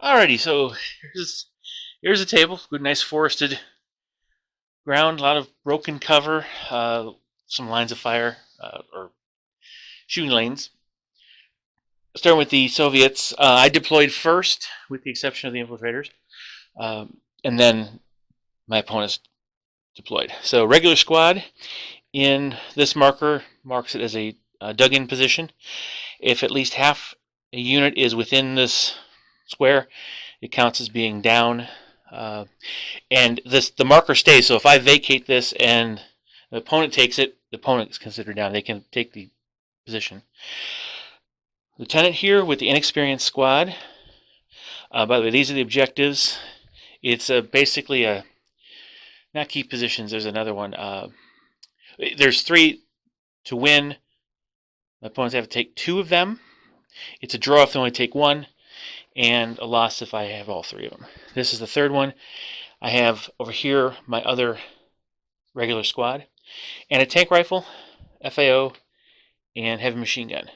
Alrighty, so here's a table. Good, nice forested ground. A lot of broken cover. Some lines of fire or shooting lanes. Starting with the Soviets, I deployed first, with the exception of the infiltrators, and then my opponents deployed. So regular squad in this marker marks it as a dug-in position. If at least half a unit is within this square, it counts as being down. And the marker stays. So if I vacate this and the opponent takes it, the opponent is considered down. They can take the position. Lieutenant here with the inexperienced squad. By the way, these are the objectives. It's basically not key positions. There's another one. There's 3 to win. My opponents have to take 2 of them. It's a draw if they only take 1, and a loss if I have all 3 of them. This is the 3rd one. I have over here my other regular squad, and a tank rifle, FAO, and heavy machine gun.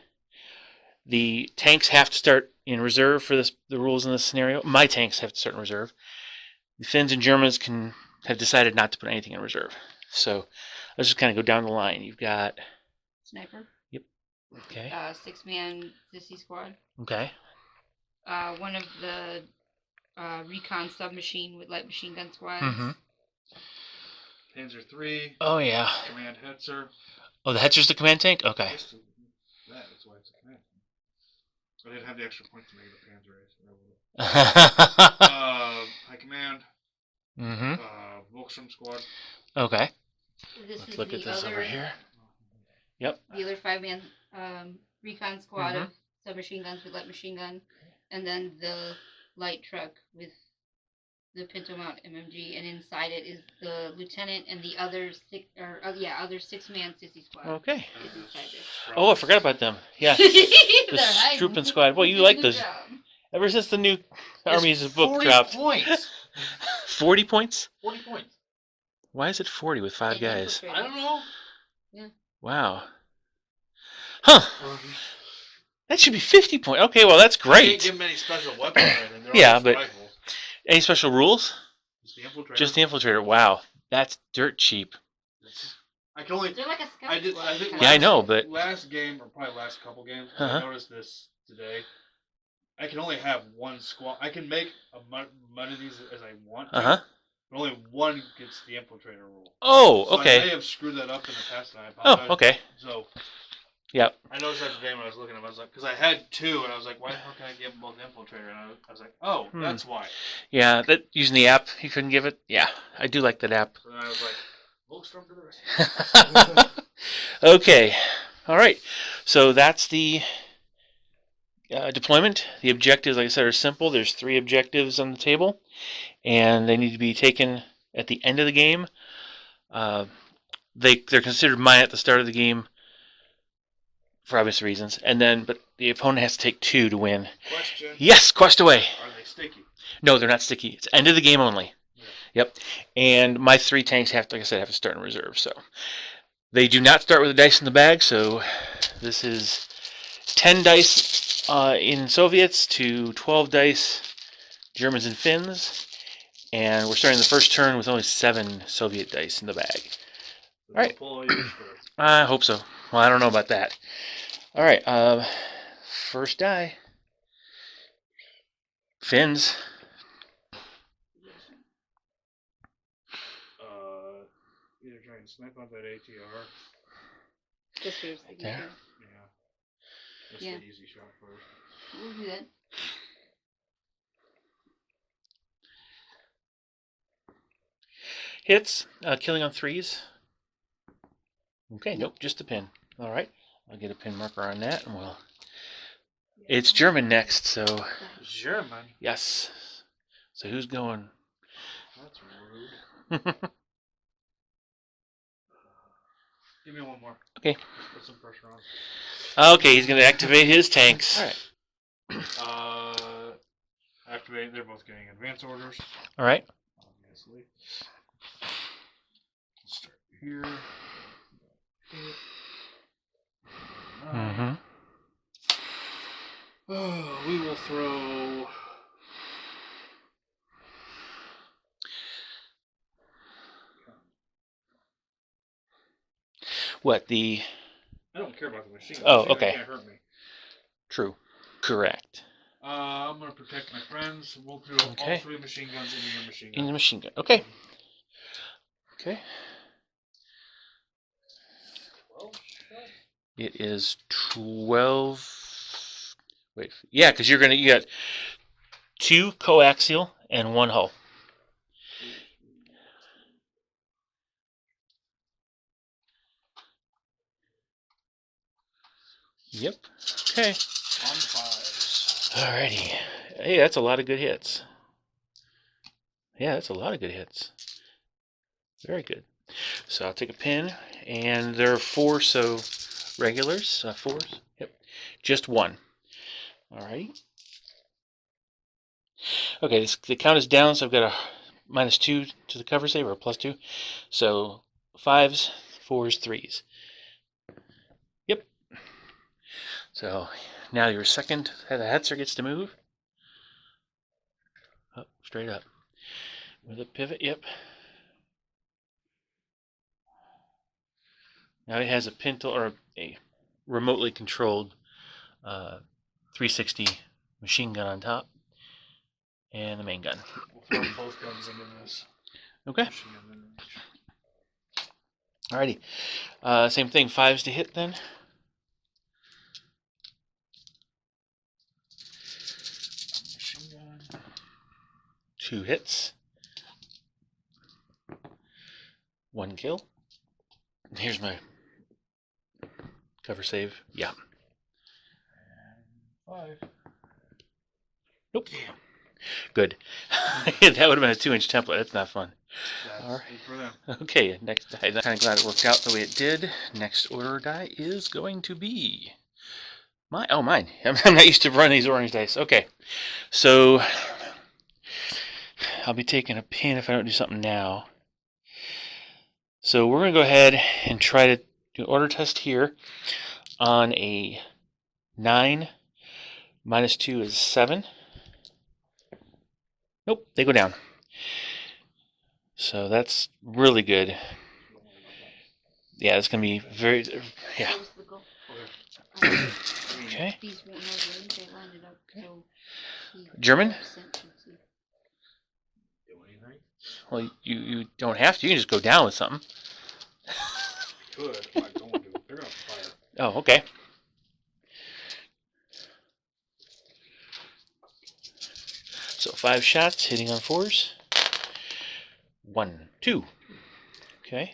The tanks have to start in reserve for the rules in this scenario. My tanks have to start in reserve. The Finns and Germans have decided not to put anything in reserve. So let's just kind of go down the line. You've got sniper. Yep. Okay. 6-man sissy squad. Okay. One of the recon submachine with light machine gun squads. Mm-hmm. Panzer 3. Oh yeah. Command Hetzer. Oh, the Hetzer's the command tank? Okay. That's why it's a command tank. I didn't have the extra points to make it a Panzer Ace. High command. Mm-hmm. Volkstrom squad. Okay. Let's look at this over here. Yep. The other 5-man recon squad of submachine guns with light machine gun, and then the light truck with the Pinto Mount MMG, and inside it is the lieutenant and the other 6-man sissy squad. Okay. Oh, I forgot about them. Yeah. The Struppen squad. Well, you like those. Ever since the new Army's book dropped. 40 points. 40 points? 40 points. Why is it 40 with 5 guys? I don't know. Yeah. Wow. Huh. That should be 50 points. Okay, well, that's great. You can't give them any special weapons or anything. They're yeah, all but rifles. Any special rules? Just the infiltrator. Just the infiltrator. Wow. That's dirt cheap. I can only... They're like a scout I think yeah, I know, but... Last game, or probably last couple games, I noticed this today. I can only have 1 squad. I can make many of these as I want to. But only 1 gets the infiltrator rule. Oh, so okay. I may have screwed that up in the past, and I apologize. Oh, okay. So... Yep. I noticed that today when I was looking at them. I was like, because I had 2, and I was like, why the hell can I give them both infiltrator? And I was like, oh, that's why. Yeah, using the app, you couldn't give it? Yeah, I do like that app. So then I was like, Volkstrom for the rest. Okay. All right. So that's the deployment. The objectives, like I said, are simple. There's 3 objectives on the table, and they need to be taken at the end of the game. They're considered mine at the start of the game, for obvious reasons, but the opponent has to take 2 to win. Question. Yes, quest away. Are they sticky? No, they're not sticky. It's end of the game only. Yeah. Yep. And my 3 tanks have to start in reserve. So they do not start with a dice in the bag. So this is 10 dice in Soviets to 12 dice Germans and Finns, and we're starting the first turn with only 7 Soviet dice in the bag. All right. I hope so. Well, I don't know about that. All right. First die. Finns. Either try and snipe out that ATR. Just here's the there. Yeah. That's the easy shot first. We'll do that. Hits. Killing on 3s. Okay, nope, just a pin. All right. I'll get a pin marker on that, and we'll... It's German next, so... German? Yes. So who's going? That's rude. Give me 1 more. Okay. Put some pressure on. Okay, he's going to activate his tanks. All right. Activate. They're both getting advance orders. All right. Obviously. Let's start here. Mm-hmm. Oh, we will throw What, the... I don't care about the machine. Oh, Machine gun okay. can't hurt me. True. Correct. I'm going to protect my friends. We'll throw all 3 machine guns into your machine gun. In the machine gun. Okay. Okay. 12 shots? It is 12... Wait. Yeah, because you got 2 coaxial and 1 hull. Yep. Okay. On 5s. Alrighty. Hey, that's a lot of good hits. Yeah, that's a lot of good hits. Very good. So I'll take a pin, and there are 4, so regulars, 4s. Yep. Just 1. Alrighty. Okay, the count is down, so I've got a -2 to the cover save, or a +2. So 5s, 4s, 3s. Yep. So now your second, the Hetzer gets to move. Up, straight up. With a pivot, yep. Now it has a pintle, or a remotely controlled 360 machine gun on top, and the main gun. We'll throw both guns into this. Okay. Machine gun Alrighty. Same thing, 5s to hit then. machine gun. 2 hits. 1 kill. Here's my cover save. Yeah. And 5. Nope. Good. That would have been a 2-inch template. That's not fun. That's All right. it for them. Okay, next die. I'm kind of glad it worked out the way it did. Next order die is going to be mine. I'm not used to running these orange dice. Okay, so I'll be taking a pin if I don't do something now. So we're going to go ahead and try to do an order test here on a 9. -2 is 7. Nope, they go down. So that's really good. Yeah, it's going to be very... Yeah. Okay. These won't have range. I lined it up so German? Do anything? Well, you don't have to. You can just go down with something. Could, but I don't do it. They're going to fire. Oh, okay. So 5 shots, hitting on 4s. 1, 2. Okay.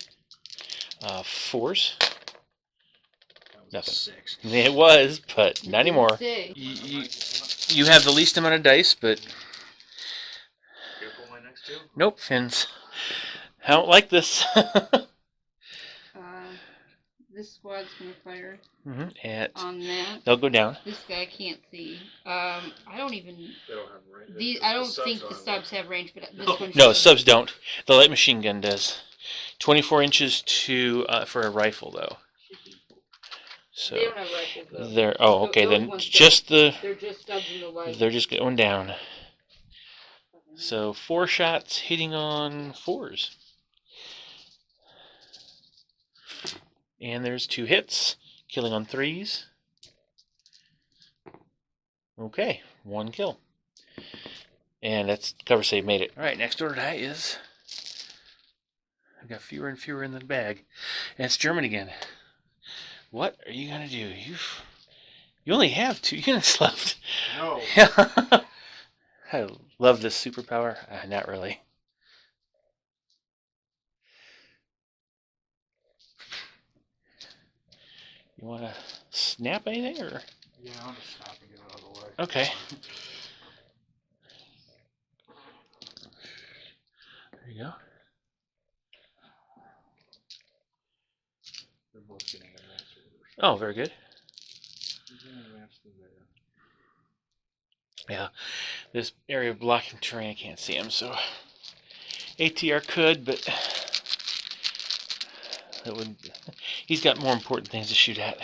4s. That was Nothing. 6. It was, but not anymore. Say. You have the least amount of dice, but Careful my next 2. nope, fins. I don't like this. This squad's gonna fire And on that. they'll go down. This guy can't see. I don't even. They don't have range. These I don't think the subs have range, but this one. No, should. subs don't. The light machine gun does. 24 inches to for a rifle, though. So They don't have rifles though. they're okay. Those Then ones just the They're just subs in the light. they're just going down. So 4 shots hitting on 4s. And there's 2 hits, killing on 3s. Okay, 1 kill. And that's cover save made it. Alright, next order die is... I've got fewer and fewer in the bag. And it's German again. What are you going to do? You only have 2 units left. No. I love this superpower. Not really. You want to snap anything, or? Yeah, I'll just stop and get out of the way. Okay. There you go. They're both getting advanced orders. Oh, very good. Advanced in there. Yeah, this area of blocking terrain, I can't see him, so ATR could, but that would. He's got more important things to shoot at.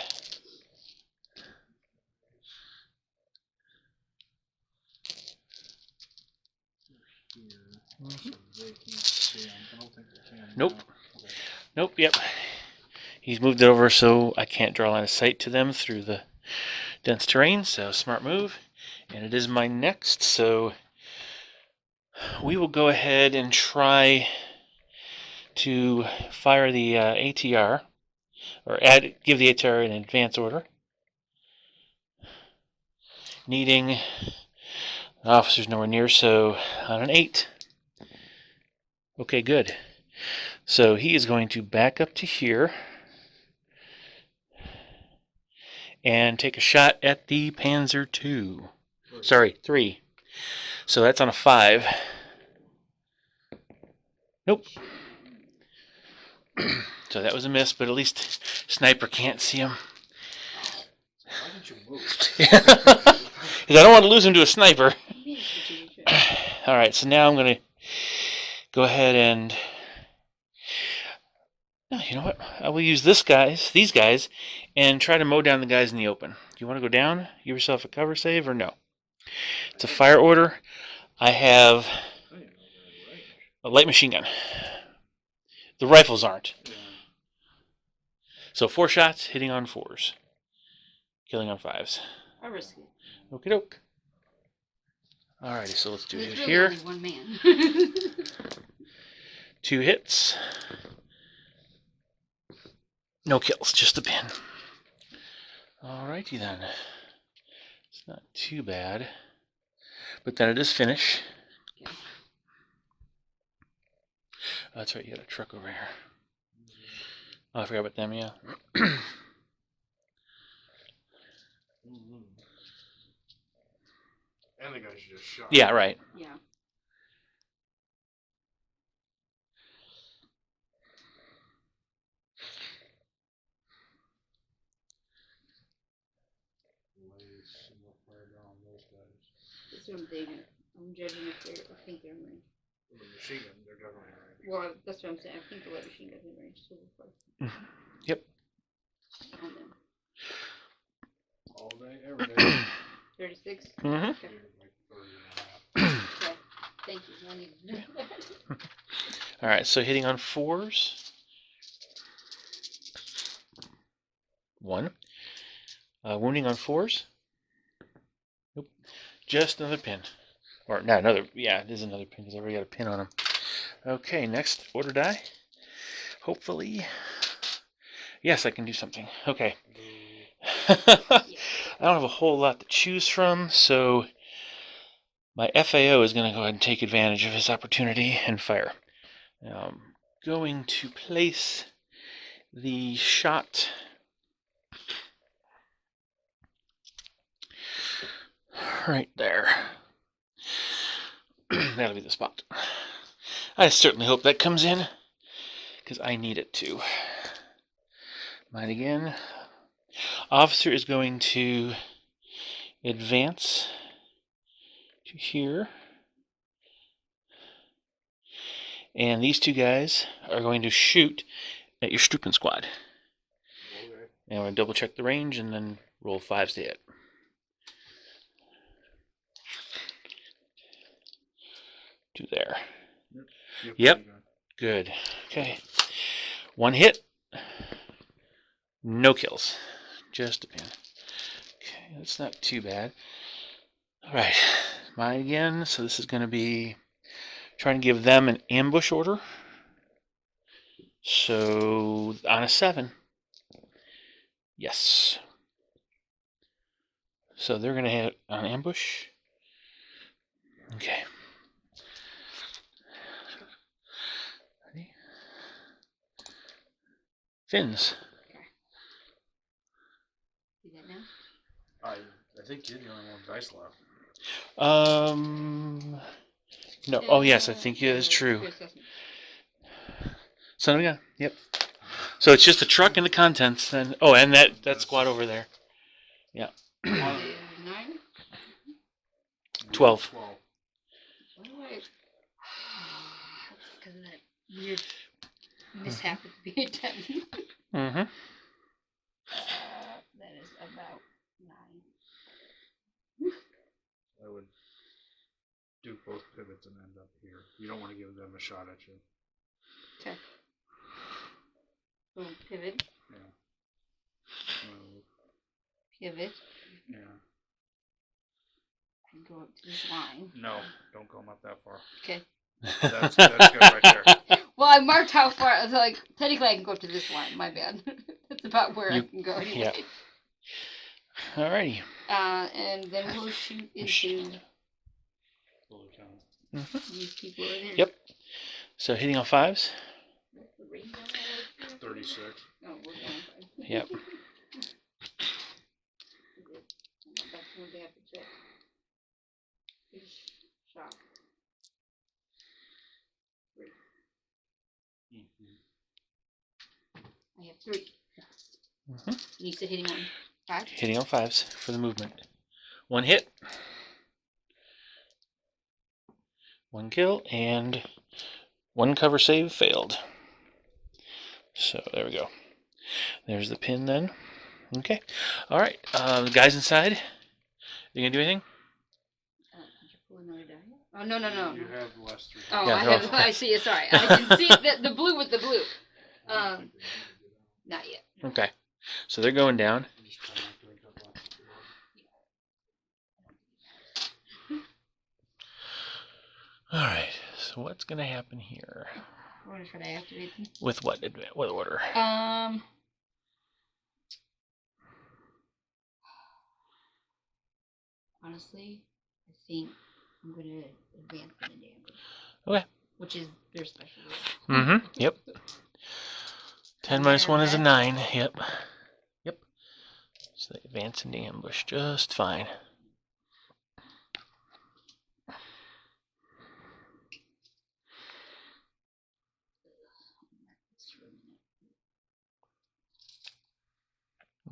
So they can't see 'em. I don't think they can. Nope. Okay. Nope. Yep. He's moved it over so I can't draw a line of sight to them through the dense terrain, so smart move. And it is my next, so we will go ahead and try to fire the ATR, or give the ATR an advance order. Needing officers nowhere near, so on an 8. Okay, good. So he is going to back up to here and take a shot at the Panzer II. Sorry, 3. So that's on a 5. Nope. So that was a miss, but at least sniper can't see him. Why didn't you move? Because I don't want to lose him to a sniper. Alright, so now I'm going to go ahead and... No, you know what? I will use these guys, and try to mow down the guys in the open. Do you want to go down? Give yourself a cover save, or no? It's a fire order. I have a light machine gun. The rifles aren't. So 4 shots, hitting on 4s. Killing on 5s. I risk it. Okie doke. Alrighty, so let's do it There's really here. only one man. 2 hits. No kills, just a pin. Alrighty then. It's not too bad. But then it is finish. Okay. Oh, that's right, you got a truck over here. Oh, I forgot about them, yeah. And the guys you just shot. Yeah, right. Yeah. That's what I'm thinking. I'm judging if they're. I think they're in range. With the machine gun, they're definitely in range. Well, that's what I'm saying. I think the light machine gun's in range. So we'll Yep. on them. All day, every day. 36. Mm-hmm. Okay. Thank you. I need to know that. Alright, so hitting on 4s. 1. Wounding on 4s. Nope. Just another pin. Or, not another. Yeah, it is another pin because I already got a pin on him. Okay, next order die. Hopefully. Yes, I can do something. Okay. I don't have a whole lot to choose from, so my FAO is going to go ahead and take advantage of his opportunity and fire. Now, I'm going to place the shot right there. That'll be the spot. I certainly hope that comes in, because I need it to. Mine again. Officer is going to advance to here. And these 2 guys are going to shoot at your Stupen squad. Okay. And I'm going to double check the range and then roll 5s to hit. To there. Yep. Good. Okay. 1 hit. No kills. Just a pin. Okay, that's not too bad. Alright. Mine again. So this is going to be trying to give them an ambush order. So on a 7. Yes. So they're going to hit an ambush. Okay. Ready? Fins. Do that now? I think you're the only one dice left. No. Oh, yes, I think it is true. Son of a gun. Yep. So it's just the truck and the contents then. Oh, and that squad over there. Yeah. 9? 12. Why do I? That's because of that weird mishap with the B10. Mm-hmm. That is about 9. I would do both pivots and end up here. You don't want to give them a shot at you. Okay. So pivot. Yeah. Move. Pivot. Yeah. And go up to this line. No, don't go up that far. Okay. That's good right there. Well, I marked how far. So like, technically, I can go up to this line. My bad. That's about where I can go. Anyway. Yeah. Alrighty. And then we'll shoot into these people over there. Yep. So hitting on 5s. 36. Oh, we're going 5. Yep. That's one they have to check. Shot. 3. I have 3. You said hitting on 5? Hitting on 5s for the movement. 1 hit. 1 kill, and 1 cover save failed. So there we go. There's the pin then. Okay. Alright. The guys inside. You gonna do anything? Did you pull another die? Oh, no. You have the last 3. Oh, Yeah, I see it. Sorry. I can see the blue with the blue. Not yet. Okay. So they're going down. Alright. So what's gonna happen here? We're gonna try to activate them. With what order? Honestly, I think I'm gonna advance them in damage. Okay. Which is their special. Yep. 10 minus 1 is a 9. Yep. So they advance into ambush just fine.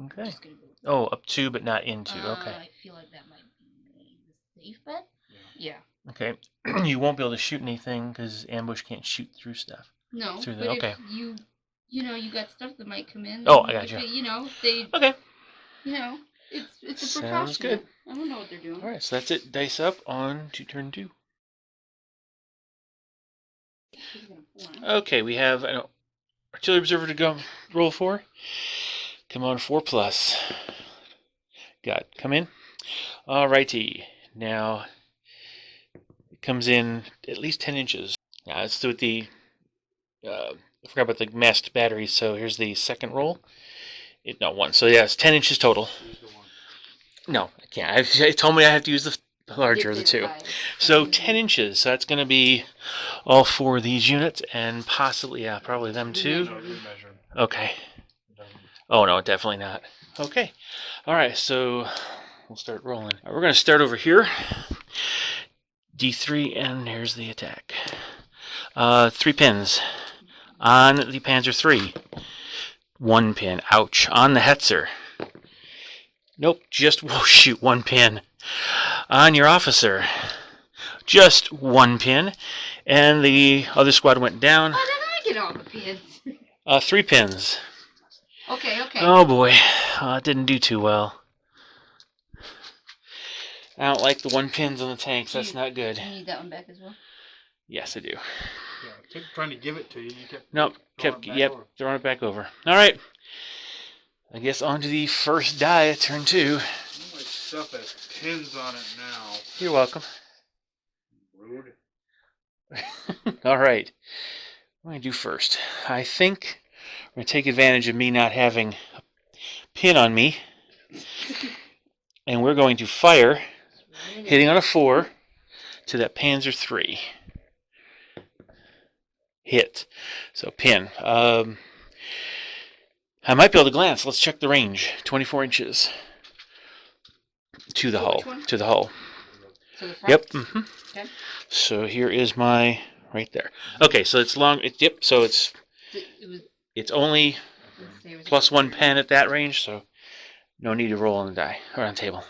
Okay. Oh, up 2, but not into. Okay. I feel like that might be the safe bet. Yeah. Okay. You won't be able to shoot anything because ambush can't shoot through stuff. No. Through but okay. If you got stuff that might come in. Oh, I got you. They. Okay. It's a Sounds precaution. good. I don't know what they're doing. All right, so that's it. Dice up on to turn 2. Okay, we have an artillery observer to go roll for. Come on, 4+. Come in. Alrighty. Now it comes in at least 10 inches. Now let's do it the. I forgot about the masked batteries. So here's the second roll. Not 1. So yeah, it's 10 inches total. No, I can't. It told me I have to use the larger of the 2. So 10 inches. So that's going to be all 4 of these units and possibly, probably them too. Okay. Oh, no, definitely not. Okay. All right, so we'll start rolling. Right, we're going to start over here. D3, and here's the attack. 3 pins. On the Panzer III. 1 pin. Ouch. On the Hetzer. Nope, just, 1 pin. On your officer. Just 1 pin. And the other squad went down. How did I get all the pins? 3 pins. Okay. Oh boy, it didn't do too well. I don't like the 1 pins on the tanks. That's not good. Do you need that one back as well? Yes, I do. Yeah, I kept trying to give it to you. You kept. Nope. Throwing it back over. All right. I guess on to the first die of turn 2. My stuff has pins on it now. You're welcome. Rude. All right. What do I do first? I think we're going to take advantage of me not having a pin on me. And we're going to fire, hitting on a 4, to that Panzer III. Hit. So pin. I might be able to glance. Let's check the range. 24 inches. To the hull. To the hull. To the front? Yep. Okay. So here is my right there. Okay, so it's long. Yep. So it's only +1 pen at that range. So no need to roll on the die or on the table.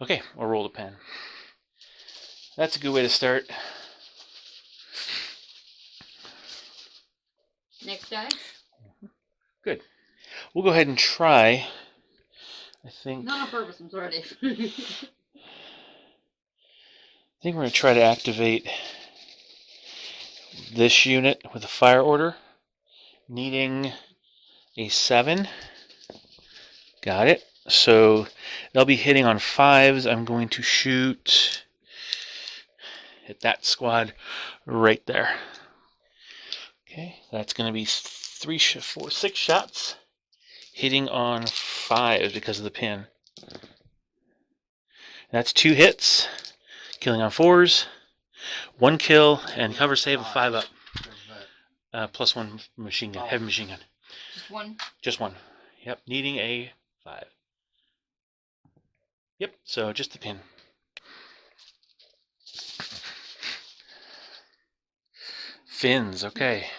Okay, we'll roll the pen. That's a good way to start. Next die? Good. We'll go ahead and try. I think. Not on purpose, I'm sorry, Dave. I think we're going to try to activate this unit with a fire order, needing a 7. Got it. So they'll be hitting on 5s. I'm going to hit that squad right there. Okay, that's going to be 6 shots hitting on 5s because of the pin. That's 2 hits, killing on 4s, 1 kill, and cover save of 5 up. Plus 1 machine gun, heavy machine gun. Just one? Just 1. Yep, needing a 5. Yep, so just the pin. Fins, okay.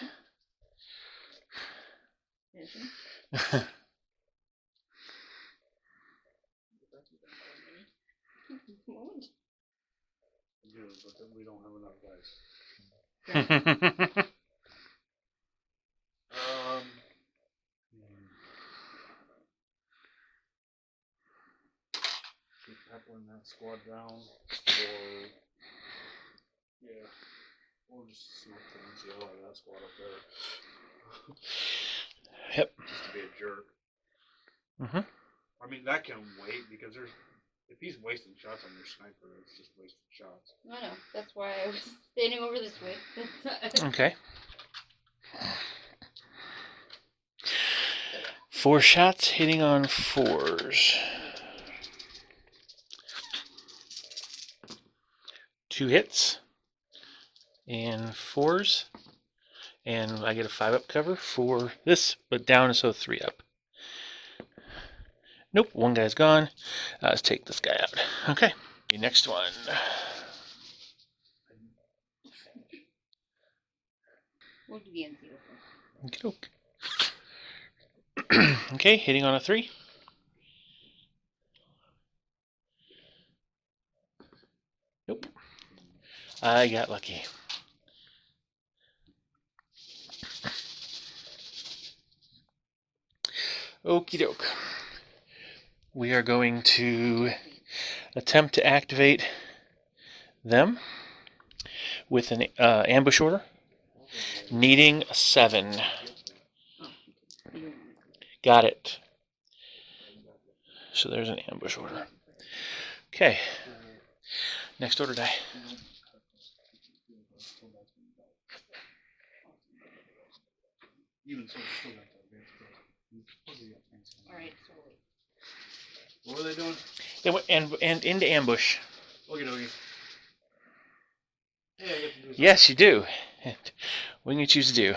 But then we don't have enough dice. Keep peppering that squad down, or or just see what things yell at that squad up there. Yep. Just to be a jerk. Mm-hmm. I mean, that can wait because if he's wasting shots on your sniper, it's just wasting shots. I know. That's why I was standing over this way. Okay. 4 shots hitting on 4s. 2 hits and 4s. And I get a 5 up cover for this, but down, so 3 up. Nope, 1 guy's gone. Let's take this guy out. Okay, the next one. We'll do the NC Okay. Okay, hitting on a 3. Nope. I got lucky. Okie doke. We are going to attempt to activate them with an ambush order, needing a 7. Got it. So there's an ambush order. Okay. Next order die. Even so, it's still got that advantage. Alright, so What are they doing? They went and into ambush. Okie dokie. Hey, I get to do something. Yes, you do. What can you choose to do?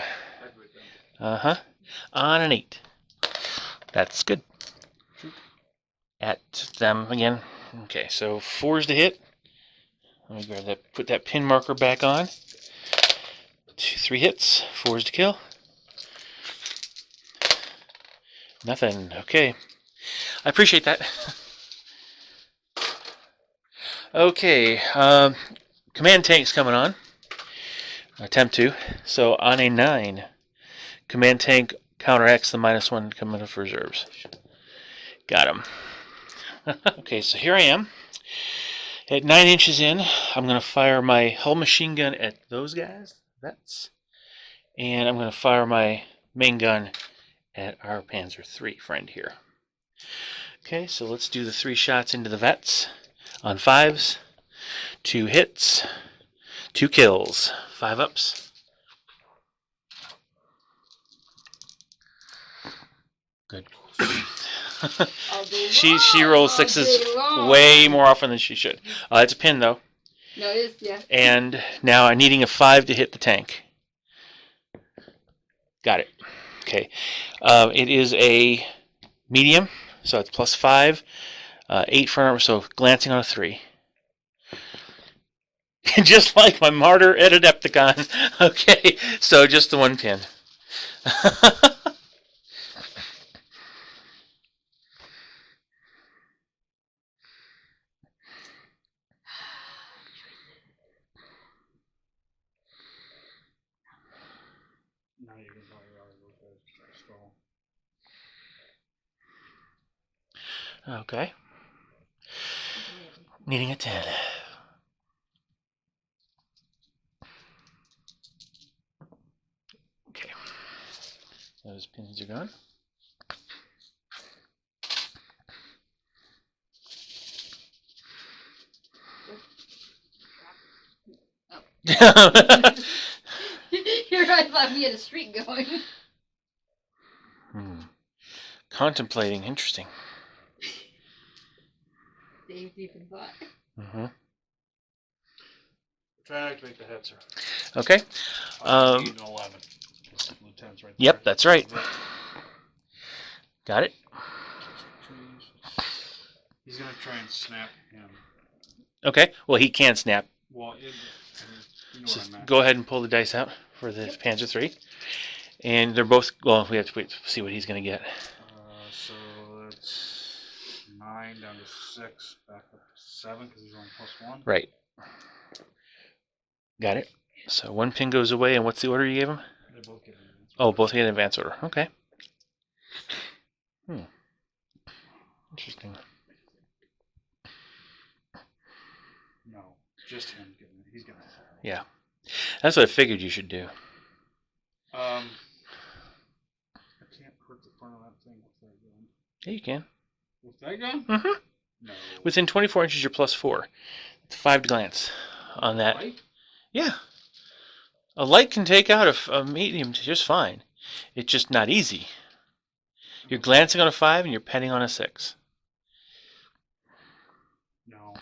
Uh-huh. On an 8. That's good. At them again. Okay, so 4s to hit. Let me grab that, put that pin marker back on. 3 hits, 4s to kill. Nothing. Okay. I appreciate that. Okay. Command tank's coming on. Attempt to. So on a 9, command tank counteracts the -1 coming of reserves. Got him. Okay, so here I am. At 9 inches in, I'm going to fire my hull machine gun at those guys. And I'm going to fire my main gun at our Panzer III friend here. Okay, so let's do the 3 shots into the vets on 5s. 2 hits, 2 kills, 5 ups. Good. she rolls 6s way more often than she should. It's a pin though. No, it is, yeah. And now I'm needing a 5 to hit the tank. Got it. Okay. It is a medium, so it's +5. 8 front armor, so glancing on a 3. Just like my martyr at Adepticon. Okay, so just the 1 pin. Now you can tell you're already strong. Okay. Needing a 10. Okay. Those pins are gone. Your eyes thought we had a streak going. Contemplating. Interesting. Dave's even thought. Mm-hmm. Try not to make the head, sir. Okay. 8 and 11. Lieutenant's right there. Yep, that's right. Got it. He's gonna try and snap him. Okay. Well, he can snap. Well, you know So what I meant. go ahead and pull the dice out for the Panzer III. And they're both. Well, we have to wait to see what he's going to get. So it's 9 down to 6, back up to 7 because he's only +1. Right. Got it. So one pin goes away, and what's the order you gave him? They both get an advance. Oh, both get an advance order. Okay. Interesting. No, just him getting it. He's getting it. Yeah. That's what I figured you should do. I can't hurt the front of that thing with that gun. Yeah, you can. With that gun? Mm-hmm. No. Within 24 inches, you're +4. It's 5 to glance on that. Light? Yeah. A light can take out a medium just fine. It's just not easy. You're glancing on a 5 and you're penning on a 6. No.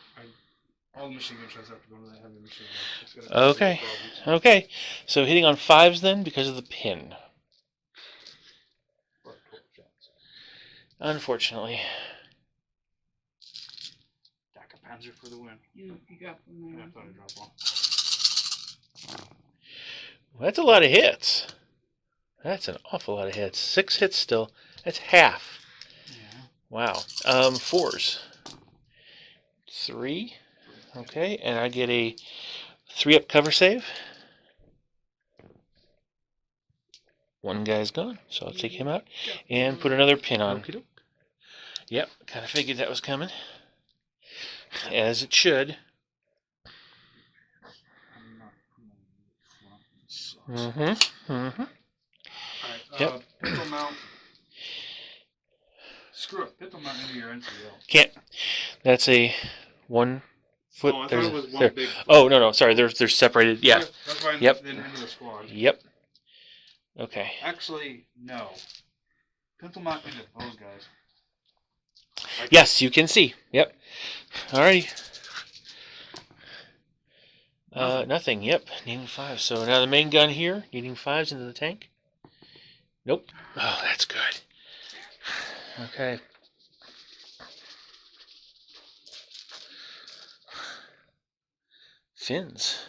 All the machine gun shots have to go to that heavy machine gun. It's gonna cause Okay. problems. Okay. So hitting on 5s then because of the pin. Or 12 shots. Unfortunately. Daka Panzer for the win. You dropped them Yeah, there. I thought I dropped one. Well, that's a lot of hits. That's an awful lot of hits. 6 hits still. That's half. Yeah. Wow. 4s. 3. Okay, and I get a 3-up cover save. One guy's gone, so I'll take him out and put another pin on. Yep, kind of figured that was coming. As it should. I'm not front. Mm-hmm. Mm-hmm. Alright, Yep. pistol mount. Screw it. Pistol mount into your NCL. Can't. That's a 1 foot. Oh, I thought there's it was one there. big. Oh, no. Sorry, they're separated. Yeah. That's why I Yep. didn't enter the squad. Yep. Okay. Actually, no. Pistol mount into those guys. Like Yes, you can see. Yep. Alrighty. Nothing. Yep. Needing 5. So now the main gun here. Needing 5s into the tank. Nope. Oh, that's good. Okay. Fins.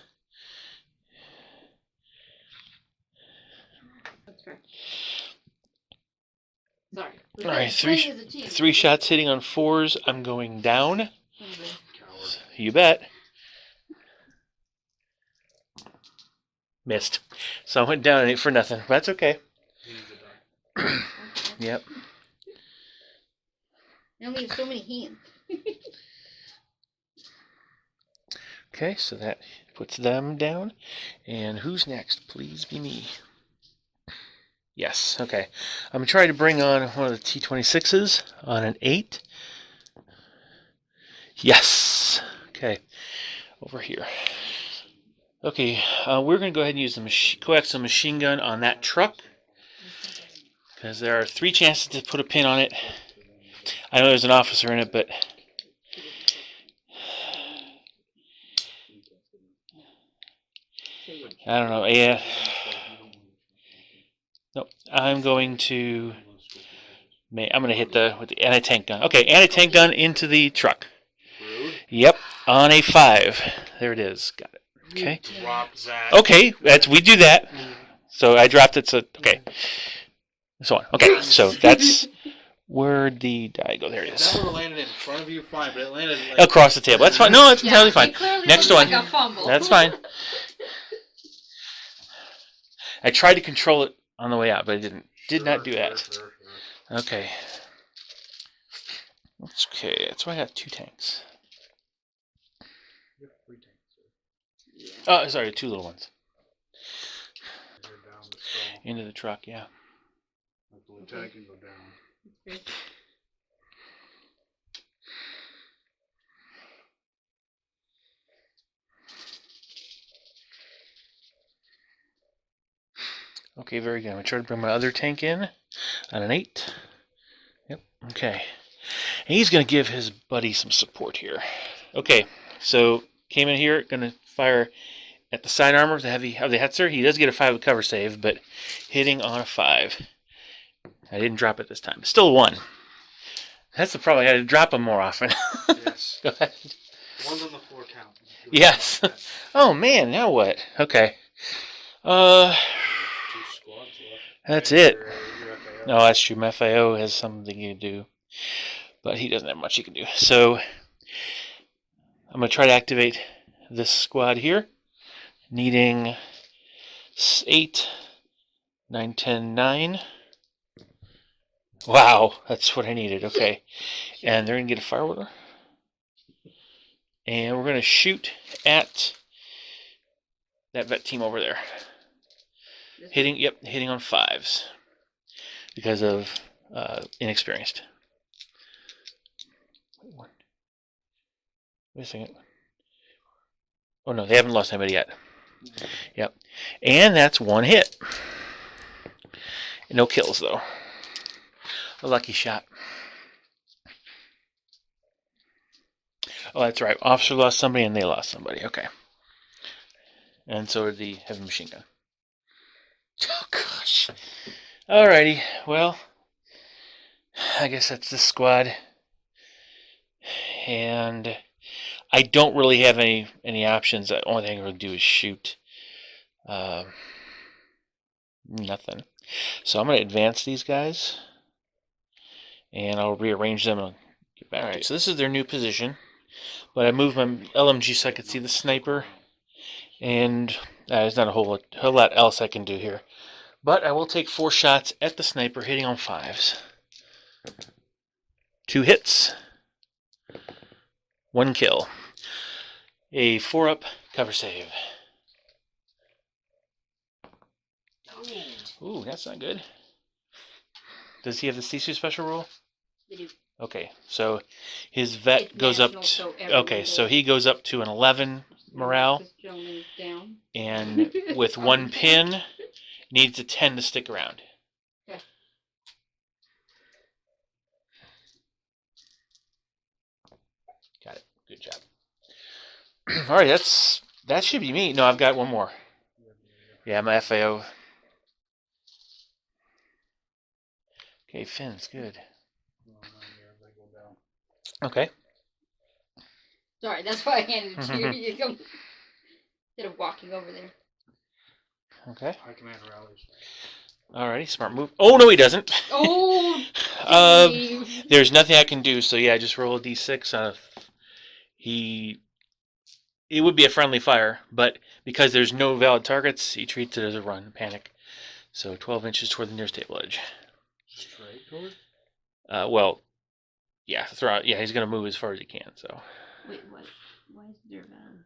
That's fair. Sorry. All right, Playing as a team. 3 shots hitting on 4s. I'm going down. Okay. Coward. You bet. Missed. So I went down and ate for nothing. That's okay. He needs to die. Yep. You only have so many hands. Okay, so that puts them down. And who's next? Please be me. Yes, okay. I'm trying to bring on one of the T-26s on an 8. Yes. Okay, over here. Okay, we're going to go ahead and use the coaxial machine gun on that truck. Because there are 3 chances to put a pin on it. I know there's an officer in it, but... I don't know, yeah. Nope, I'm going to hit with the anti-tank gun. Okay, anti-tank gun into the truck. Yep, on a 5. There it is. Got it. Okay. Drop that. Okay, we do that. So I dropped it, so, okay. So on. Okay, so that's... Where'd the die go? There it is. That would have landed in front of you, fine, but it landed like... Across the table. That's fine. No, that's entirely fine. It clearly Next looked one. Like a fumble. That's fine. I tried to control it on the way out, but it didn't. Did not do that. Sure. Okay. Okay, that's why I have 2 tanks. You have 3 tanks, sir. Oh, sorry, 2 little ones. You're down the stall. Into the truck, yeah. Like the lieutenant can go down. Okay. Okay, very good. I'm going to try to bring my other tank in on an 8. Yep, okay. And he's going to give his buddy some support here. Okay, so came in here, going to fire at the side armor of the Hetzer. He does get a 5 cover save, but hitting on a 5. I didn't drop it this time. Still 1. That's the problem. I got to drop them more often. Yes. Go ahead. One's on the floor count. Yes. Oh man, now what? Okay. 2 squads left. That's And it. your FAO. No, that's true. My FAO has something you do, but he doesn't have much he can do. So I'm going to try to activate this squad here, needing 8, 9, 10, 9. Wow, that's what I needed. Okay. And they're going to get a fire order. And we're going to shoot at that vet team over there. Hitting on 5s because of inexperienced. Wait a second. Oh no, they haven't lost anybody yet. Yep. And that's 1 hit. No kills though. A lucky shot. Oh, that's right. Officer lost somebody and they lost somebody. Okay. And so did the heavy machine gun. Oh, gosh. Alrighty. Well, I guess that's the squad. And I don't really have any options. The only thing I can do is shoot. Nothing. So I'm going to advance these guys. And I'll rearrange them and get back. Alright, so this is their new position. But I moved my LMG so I could see the sniper. And there's not a whole lot else I can do here. But I will take 4 shots at the sniper, hitting on 5s. 2 hits. 1 kill. A 4-up cover save. Ooh, that's not good. Does he have the CC special rule? They do. Okay, so his vet goes up to... Okay, so he goes up to an 11 morale. And with 1 pin, needs a 10 to stick around. Okay. Got it. Good job. Alright, that should be me. No, I've got 1 more. Yeah, my FAO. Okay, Finn's good. Okay. Sorry, that's why I handed it to you. Instead of walking over there. Okay. High command rallies. Alrighty, smart move. Oh, no, he doesn't. Oh! There's nothing I can do, so yeah, just roll a d6. It would be a friendly fire, but because there's no valid targets, he treats it as a run, panic. So 12 inches toward the nearest table edge. Straight toward? Well, yeah, he's going to move as far as he can, so. Wait, what? Why is there valid?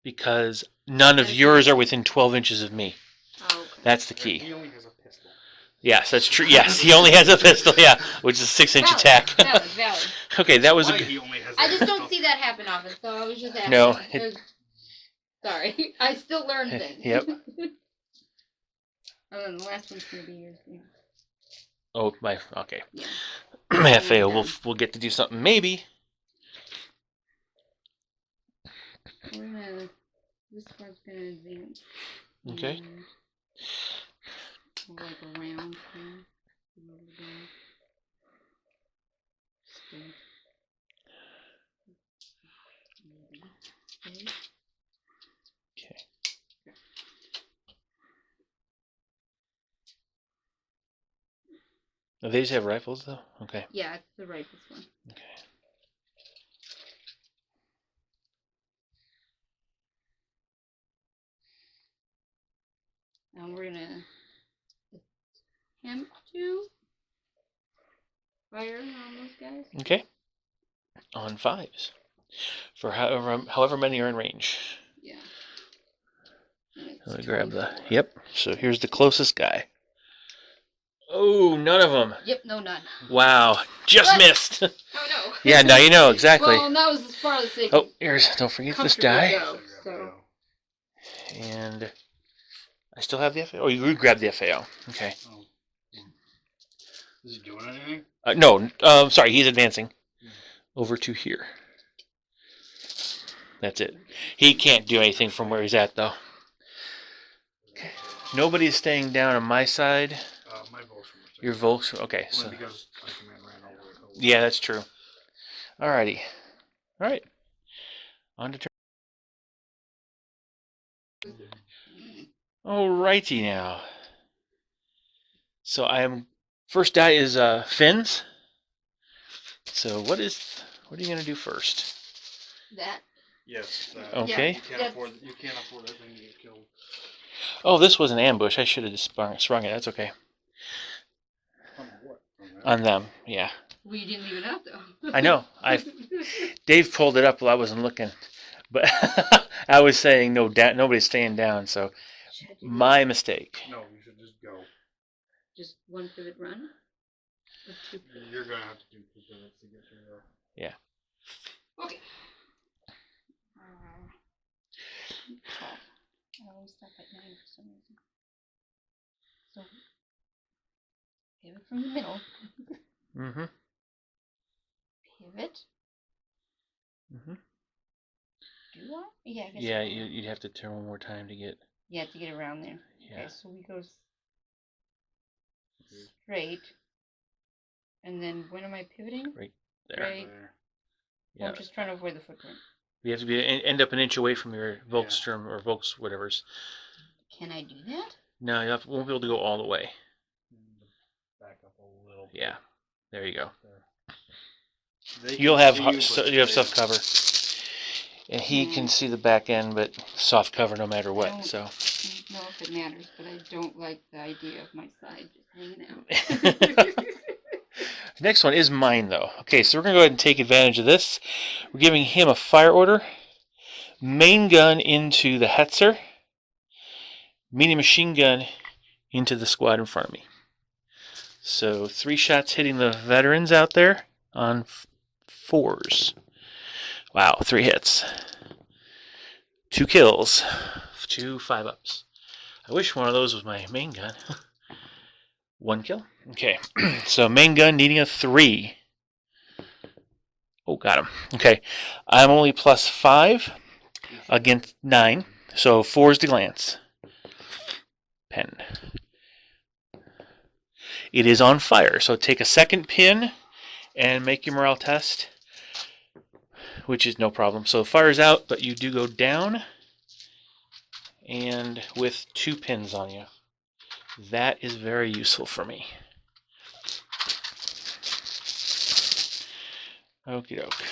Because none of yours are within 12 inches of me. Oh, okay. That's the key. He only has a pistol. Yes, that's true. Yes, he only has a pistol, yeah, which is a 6-inch attack. Valid. Okay, that was a Why good... he only has a I just pistol? don't see that happen often, so I was just asking. No, Sorry, I still learn things. Yep. And then the last one's gonna be yours. Yeah. Oh, okay. Yeah. My FAO, we'll get to do something, maybe. This part's gonna advance. Okay. Like around here. Okay. Oh, they just have rifles, though? Okay. Yeah, it's the rifles one. Okay. And we're gonna attempt to fire on those guys. Okay. On 5s. For however many are in range. Yeah. Let me grab the... Yep. So here's the closest guy. Oh, none of them. Yep, no, none. Wow. Just missed. Oh, no. Yeah, now you know, exactly. Well, that was as far as they Oh, don't forget this die. go, so. And I still have the FAO. Oh, you grabbed the FAO. Okay. Oh. Is he doing anything? No. Sorry, he's advancing over to here. That's it. He can't do anything from where he's at, though. Okay. Nobody's staying down on my side. My Volks were staying. Your Volks? Okay. Only So because my command ran over it. yeah, that's true. Alrighty. All right. On to turn. Alrighty now. So I am. First die is fins. So what are you gonna do first? That. Yes. Okay. You can't afford that thing to get killed. Oh, this was an ambush. I should have just sprung it. That's okay. On what? On them, yeah. Well, you didn't leave it out though. I know. Dave pulled it up while I wasn't looking, but I was saying no. Nobody's staying down. So my mistake. No, you should just go. Just one pivot run. Or two pivots? You're gonna have to do 2 pivots to get through there. Yeah. Okay. I always stop at 9 for some reason. So, pivot from the middle. Mm-hmm. Pivot. Mm-hmm. Do I? Yeah, I guess. Yeah, you'd have to turn one more time to get. Yeah, to get around there. Yeah. Okay, so we go straight. And then when am I pivoting? Right there. Right. Yeah. I'm just trying to avoid the footprint. You have to end up an inch away from your Volkstrom or Volks whatever's. Can I do that? No, won't be able to go all the way. Back up a little. Yeah. There you go. They You'll can have see you, you have soft cover, and he can see the back end, but soft cover no matter what. So. I don't know if it matters, but I don't like the idea of my side just hanging out. Next one is mine, though. Okay, so we're going to go ahead and take advantage of this. We're giving him a fire order. Main gun into the Hetzer. Medium machine gun into the squad in front of me. So 3 shots hitting the veterans out there on 4s. Wow, 3 hits. 2 kills. 2 5-ups. I wish one of those was my main gun. 1 kill. Okay, so main gun needing a 3. Oh, got him. Okay, I'm only +5 against 9, so 4's to glance. Pen. It is on fire, so take a second pin and make your morale test, which is no problem. So fire's out, but you do go down, and with 2 pins on you. That is very useful for me. Okie doke.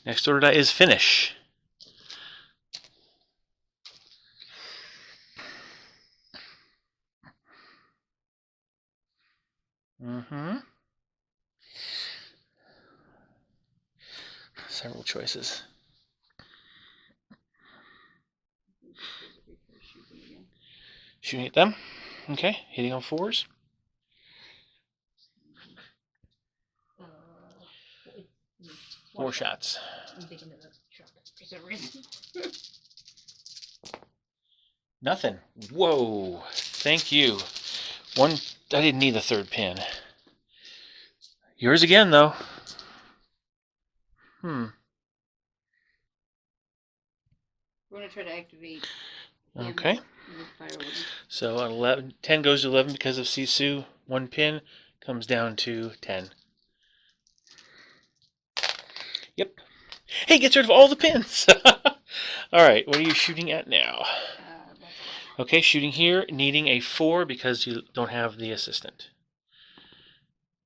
Next order die is finish. Mm-hmm. Several choices. Shooting at them. Okay, hitting on 4s. Four shots. I'm thinking of the truck for some reason. Nothing. Whoa. Thank you. I didn't need the 3rd pin. Yours again, though. We're going to try to activate. Okay. So 11, 10 goes to 11 because of Sisu. 1 pin comes down to 10. Yep. Hey, gets rid of all the pins. All right, what are you shooting at now? Okay, shooting here, needing a 4 because you don't have the assistant.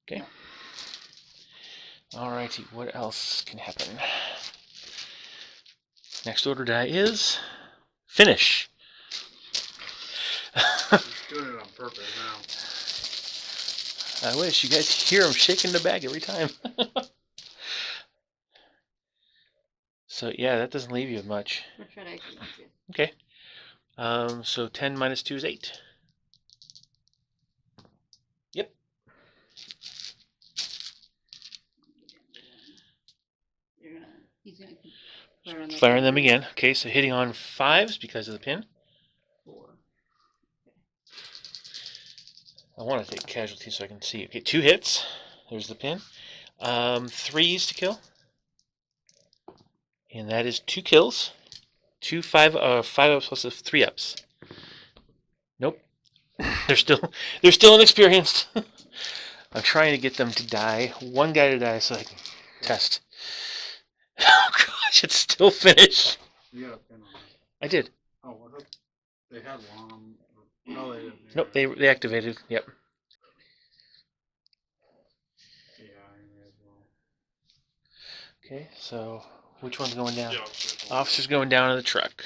Okay. Alrighty, what else can happen? Next order die is finish. He's doing it on purpose now. I wish you guys hear him shaking the bag every time. So yeah, that doesn't leave you with much. We'll try to activate it. Okay. So 10 minus 2 is 8. Yep. He's gonna fire on Firing them again. Okay, so hitting on 5s because of the pin. 4. I want to take casualty so I can see. Okay, 2 hits. There's the pin. 3s to kill. And that is 2 kills. 5 ups plus 3 ups. Nope. They're still inexperienced. I'm trying to get them to die. One guy to die so I can test. Oh gosh, it's still finished. You got a pin on it. I did. Oh, I thought they had one. No, they didn't. Nope, they activated. Yep. Yeah, I may as well. Okay, so which one's going down? Yeah, Officer's going down to the truck.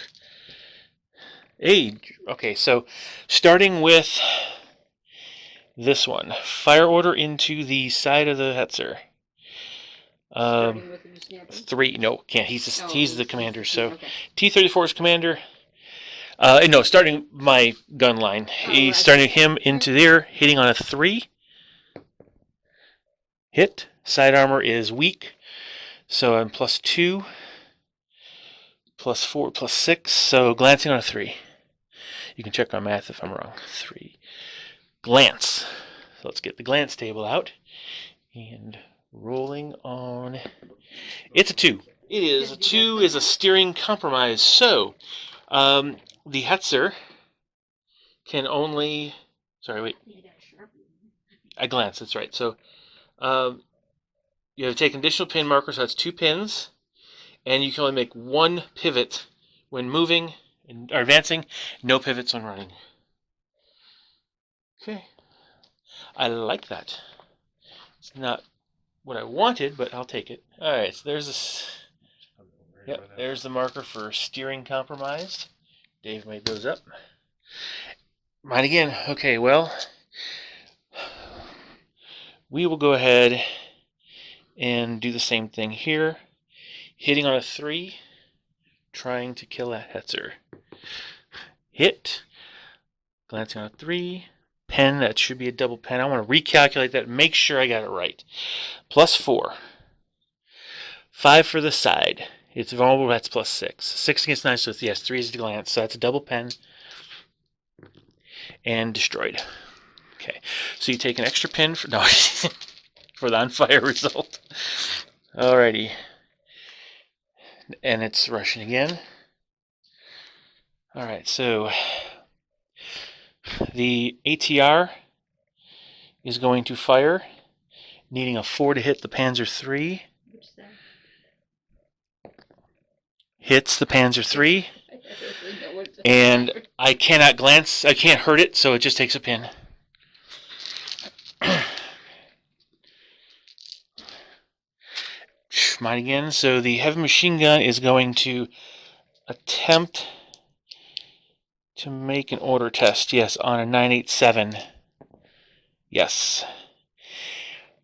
Hey, okay, so starting with this one. Fire order into the side of the Hetzer. Starting with the snapper? 3. No, can't. He's the commander. So Okay. T-34 is commander. No, starting my gun line. He's starting him into there, hitting on a 3. Hit. Side armor is weak. So I'm +2. +4, +6. So glancing on a 3. You can check my math if I'm wrong. 3. Glance. So let's get the glance table out. And rolling on. It's a 2. It is. A 2 is a steering compromise. So, the Hetzer can only. Sorry, wait. I glanced, that's right. So, you have to take an additional pin marker, so that's 2 pins. And you can only make 1 pivot when moving or advancing, no pivots when running. Okay. I like that. It's not what I wanted, but I'll take it. Alright, so there's this. Yep, there's the marker for steering compromised. Dave made those up. Mine again. Okay, well, we will go ahead and do the same thing here. Hitting on a 3, trying to kill that Hetzer. Hit. Glancing on a 3. Pen, that should be a double pen. I want to recalculate that, make sure I got it right. +4. 5 for the side. It's vulnerable, that's +6. 6 against 9, so it's, yes, 3 is the glance. So that's a double pen. And destroyed. Okay, so you take an extra pin for, no, for the on-fire result. Alrighty. And it's Russian again. Alright, so the ATR is going to fire, needing a 4 to hit the Panzer III. Hits the Panzer III. And I cannot glance, I can't hurt it, so it just takes a pin. Mine again. So the heavy machine gun is going to attempt to make an order test. Yes, on a 987. Yes.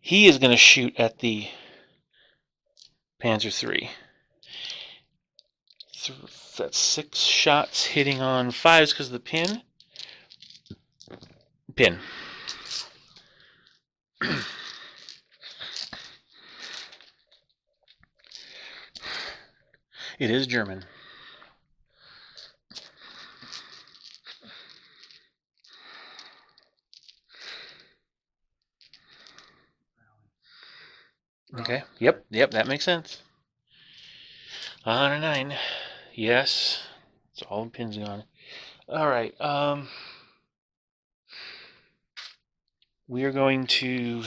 He is going to shoot at the Panzer III. That's 6 shots hitting on 5s because of the pin. Pin. It is German. Okay. Yep, that makes sense. On a 9. Yes. It's all the pins gone. Alright, we are going to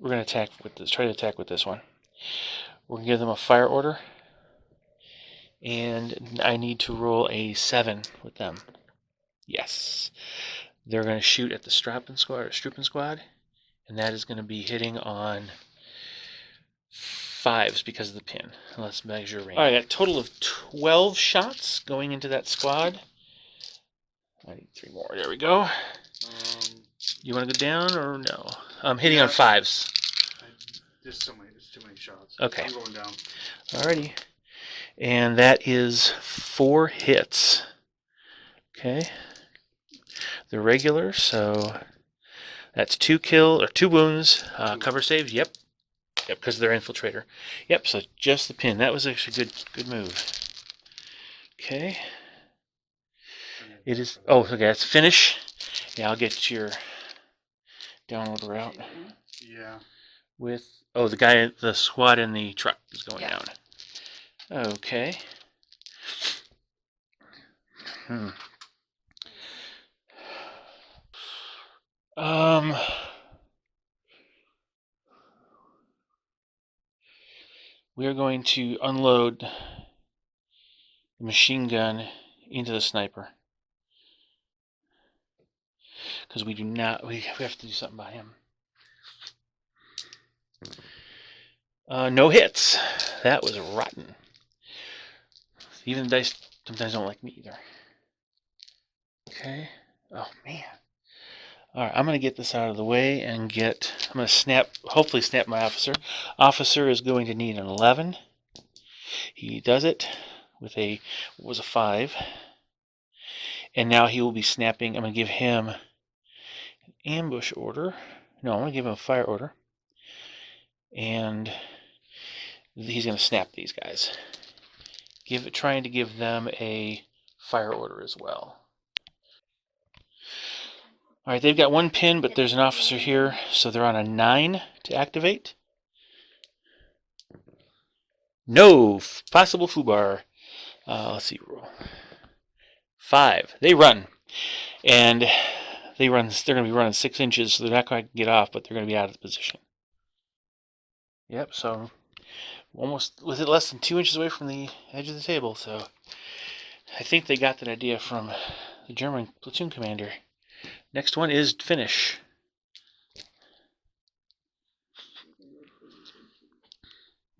attack with this, try to attack with this one. We're going to give them a fire order. And I need to roll a 7 with them. Yes. They're going to shoot at the Struppen squad. And that is going to be hitting on 5s because of the pin. Let's measure range. Alright, I got a total of 12 shots going into that squad. I need 3 more. There we go. You want to go down or no? I'm hitting on 5s. There's too many shots. Okay. I'm going down. Alrighty. And that is 4 hits. Okay. The regular, so that's 2 wounds. Cover saves, yep. Yep, because they're infiltrator. Yep, so just the pin. That was actually good move. Okay. And then It is. Oh, okay. That's finish. Yeah, I'll get your downloader out. Yeah. With the guy, the squad in the truck is going Yeah. down. Okay. We are going to unload the machine gun into the sniper. Because we do not, we have to do something about him. No hits. That was rotten. Even the dice sometimes don't like me either. Okay. Oh, man. Alright, I'm going to get this out of the way and I'm going to hopefully snap my officer. Officer is going to need an 11. He does it with what was a 5. And now he will be snapping. I'm going to give him an ambush order. No, I'm going to give him a fire order. And he's going to snap these guys. Trying to give them a fire order as well. Alright, they've got 1 pin, but there's an officer here, so they're on a 9 to activate. No! Possible foobar. Let's see. Roll. 5. They run. And they're going to be running 6 inches, so they're not going to get off, but they're going to be out of the position. Yep, so almost, was it less than 2 inches away from the edge of the table, so I think they got that idea from the German platoon commander. Next one is finish.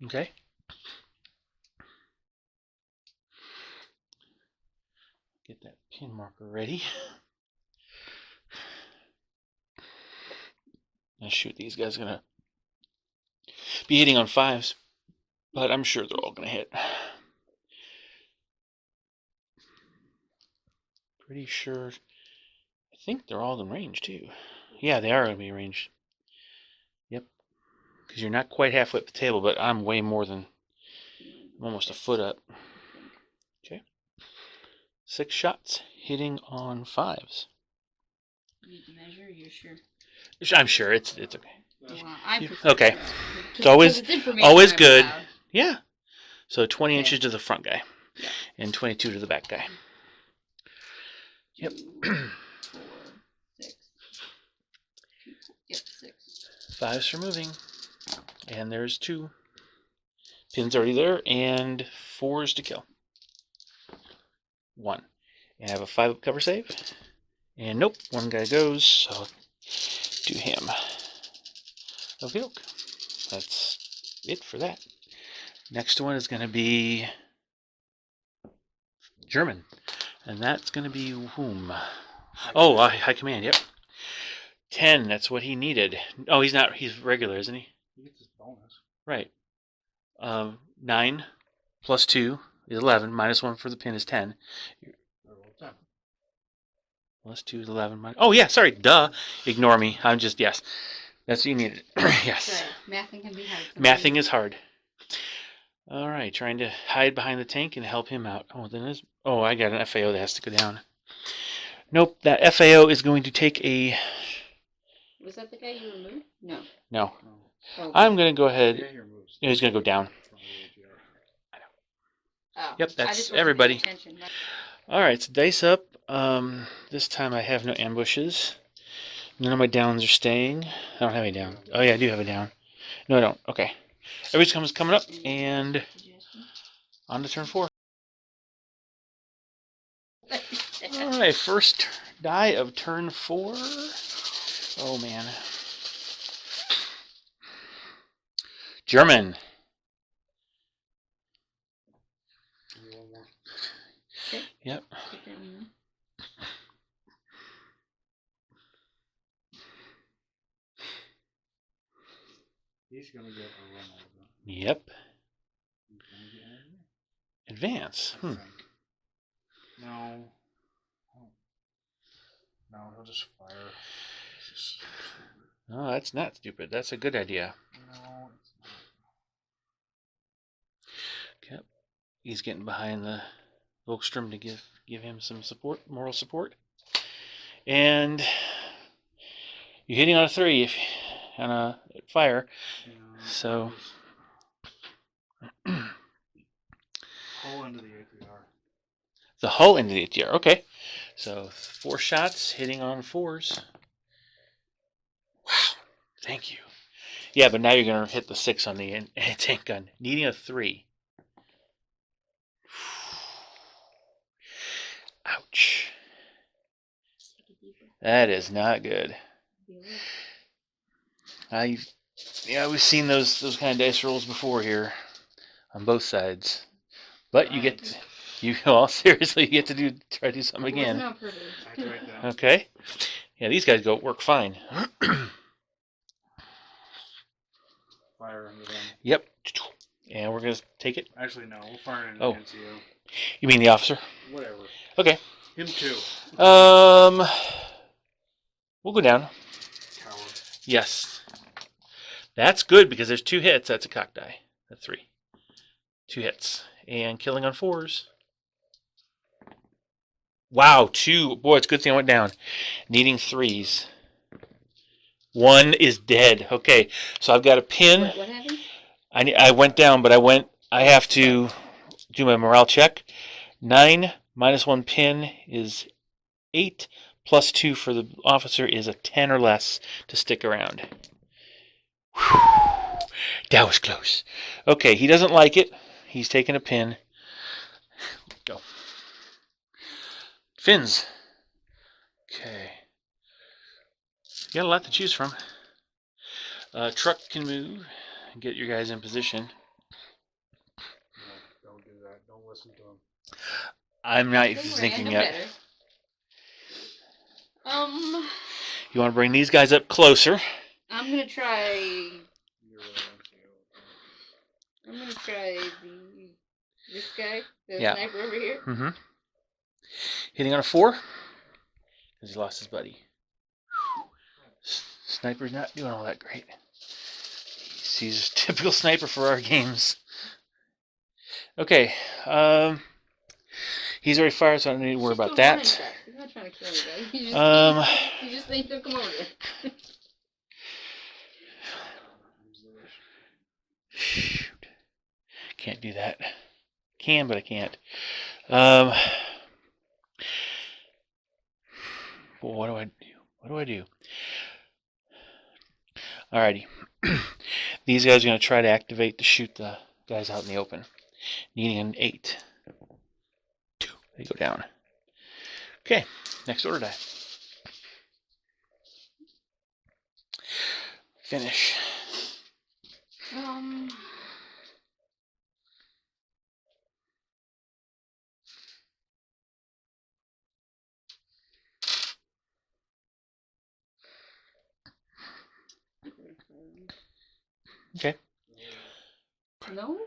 Okay. Get that pin marker ready. And shoot, these guys are going to be hitting on 5s, but I'm sure they're all going to hit. Pretty sure. I think they're all in range, too. Yeah, they are going to be in range. Yep. Because you're not quite halfway up the table, but I'm way more than... I'm almost a foot up. Okay. 6 shots, hitting on 5s. You need to measure, you're sure? I'm sure, it's okay. Well, I okay. It's always good. Allowed. Yeah. So 20 inches to the front guy. Yeah. And 22 to the back guy. Yep. 4, 6. Yep, 6. 5s for moving. And there's 2. Pin's already there. And 4s to kill. 1. And I have a 5 cover save. And nope, 1 guy goes, so do him. Okay, that's it for that. Next one is going to be German. And that's going to be whom? Oh, high command, yep. 10, that's what he needed. Oh, he's not, he's regular, isn't he? He gets his bonus. Right. 9 plus 2 is 11, minus 1 for the pin is 10. Plus 2 is 11. Oh, yeah, sorry, duh. Ignore me. I'm just, yes. That's what you needed. Yes. Right. Mathing can be hard. Mathing is hard. All right, trying to hide behind the tank and help him out. Oh, I got an FAO that has to go down. Nope, that FAO is going to take a... Was that the guy you removed? No. No. Oh. I'm going to go ahead. He's going to go down. Oh. Yep, that's everybody. All right, so dice up. This time I have no ambushes. None of my downs are staying. I don't have any down. Oh yeah, I do have a down. No, I don't. Okay. Everybody's coming up, and on to turn 4. All right, first die of turn 4. Oh man. German. Yep. He's gonna get a run out of them. Yep. He's gonna get angry. Advance. No. No, he'll just fire. No, that's not stupid. That's a good idea. No, it's not. Yep. He's getting behind the Volkstrom to give him some support, moral support. And you're hitting on a 3 if on a fire. Yeah, So whole into the ATR. the hull into the ATR. Okay. So 4 shots hitting on 4s. Wow. Thank you. Yeah, but now you're going to hit the 6 on the tank gun. Needing a 3. Ouch. That is not good. We've seen those kind of dice rolls before here on both sides. But you get seriously, you get to try to do something again. Okay. Yeah, these guys work fine. Fire under them. Yep. And we're gonna take it. Actually, no. We'll fire it Oh. against you. You mean the officer? Whatever. Okay. Him too. We'll go down. Coward. Yes. That's good because there's 2 hits. That's a cock die. That's 3. 2 hits. And killing on 4s. Wow, 2. Boy, it's a good thing I went down. Needing 3s. 1 is dead. Okay, so I've got a pin. What happened? I went down, but I have to do my morale check. 9 minus 1 pin is 8. Plus 2 for the officer is a 10 or less to stick around. Whew. That was close. Okay, he doesn't like it. He's taking a pin. Go. Fins. Okay. You got a lot to choose from. Truck can move and get your guys in position. No, don't do that. Don't listen to him. I'm not even thinking yet. Better. You want to bring these guys up closer. I'm gonna try. I'm gonna try this guy, the sniper over here. Mm-hmm. Hitting on a 4 because he lost his buddy. Sniper's not doing all that great. He's a typical sniper for our games. Okay. He's already fired, so I don't need to worry about that. He's not trying to kill anybody. He just ain't gonna come over there. Shoot. Can't do that. Can, but I can't. Well, what do I do? What do I do? Alrighty. These guys are going to try to activate to shoot the guys out in the open. Needing an 8. 2. They go down. Okay. Next order die. Finish. Okay. No?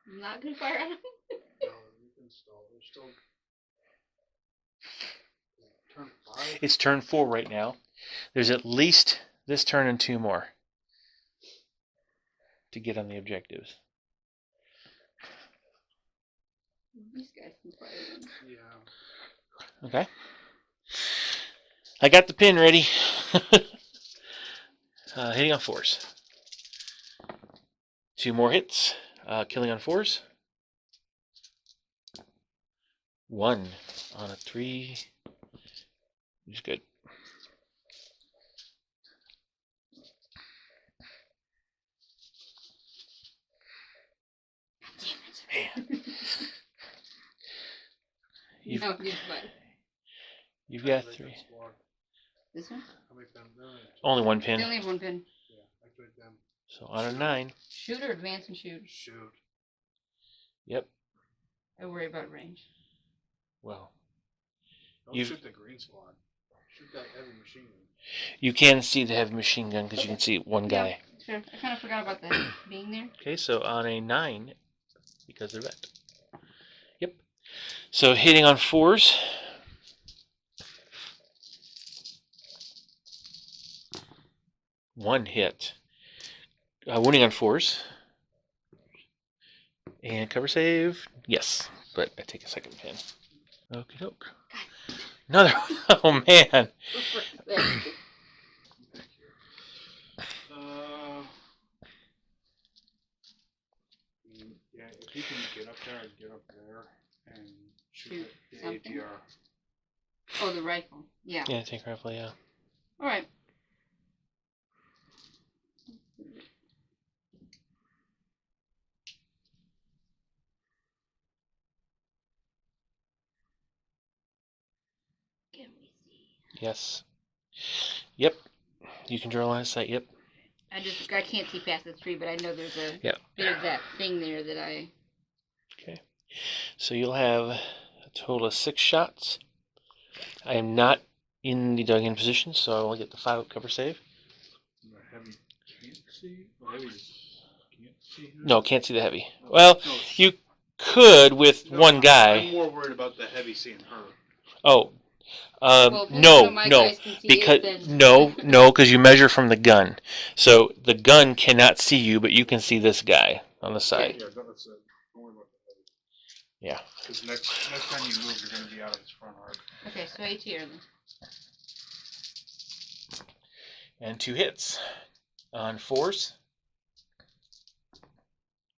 I'm not gonna fire at him? No, you can stall. There's still. Turn 5? It's turn 4 right now. There's at least this turn and 2 more to get on the objectives. These guys can fire them. Yeah. Okay. I got the pin ready. Hitting on 4s. 2 more hits. Killing on 4s. 1 on a 3. Which is good. Man. You've got 3. This one? Only 1 pin. They only have 1 pin. Yeah, activate them. So on a 9. Shoot or advance and shoot? Shoot. Yep. I worry about range. Well. Don't shoot the green squad. Shoot that heavy machine gun. You can see the heavy machine gun because you can see one guy. Yeah, sure. I kind of forgot about that being there. Okay, so on a 9, because they're vet. Yep. So hitting on 4s. One hit. Winning on 4s. And cover save. Yes, but I take a second pin. Okie doke. Another. Oh man. Yeah, if you can get up there and get up there and shoot the something? ATR. Oh, the rifle. Yeah. Yeah, take rifle. Yeah. All right. Can we see? Yes. Yep. You can draw line of sight. Yep. I can't see past the tree, but I know there's a Yep. bit of that thing there that I. Okay. So you'll have a total of 6 shots. I am not in the dug-in position, so I will get the 5 cover save. Heavy can't see? Heavy can't see? No, can't see the heavy. Well, you could with one guy. I'm more worried about the heavy seeing her. Oh. Well, no, my no, guys can see because it, then... no, because you measure from the gun. So the gun cannot see you, but you can see this guy on the side. Yeah, that's it. Don't worry about the heavy. Yeah. Because next time you move, you're going to be out of his front arc. Okay, so ATR then. And 2 hits on 4s.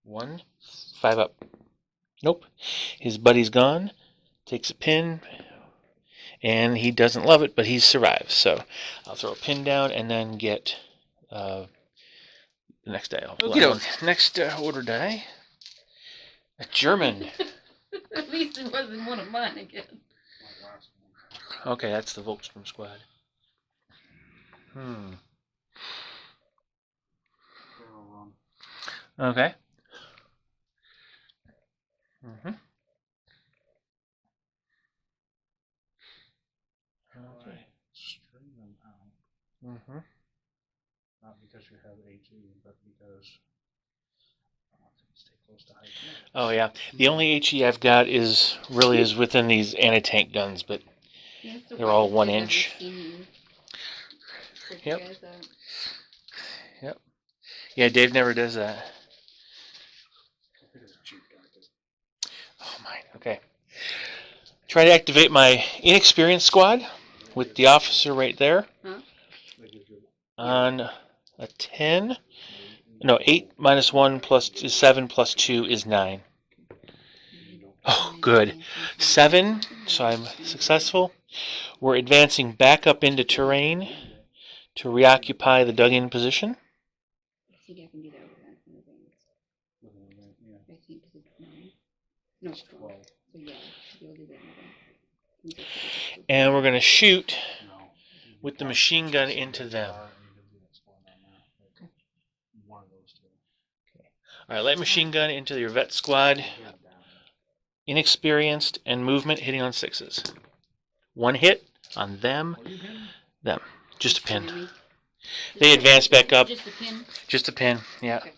1, 5 up. Nope. His buddy's gone. Takes a pin. And he doesn't love it, but he survives. So I'll throw a pin down and then get the next die. Next order die. A German. At least it wasn't one of mine again. Okay, that's the Volkstrom squad. Okay. Okay. String them out. Not because you have HE, but because I want them to stay close to high. Oh yeah. The only HE I've got is within these anti-tank guns, but they're all 1 inch. Yep. Yep. Yeah, Dave never does that. Oh my. Okay. Try to activate my inexperienced squad with the officer right there. Huh? On a 10. No, 8 minus 1 plus 7 plus 2 is 9. Oh, good. 7, so I'm successful. We're advancing back up into terrain to reoccupy the dug-in position. I think I can do that with that. I think it's 9. No, 12. So yeah, you'll do that in advance. And we're going to shoot with the machine gun into them. All right, light machine gun into your vet squad. Inexperienced and movement hitting on 6s. 1 hit on them. Just a pin. They advance back up. Just a pin? Just a pin, yeah. Okay.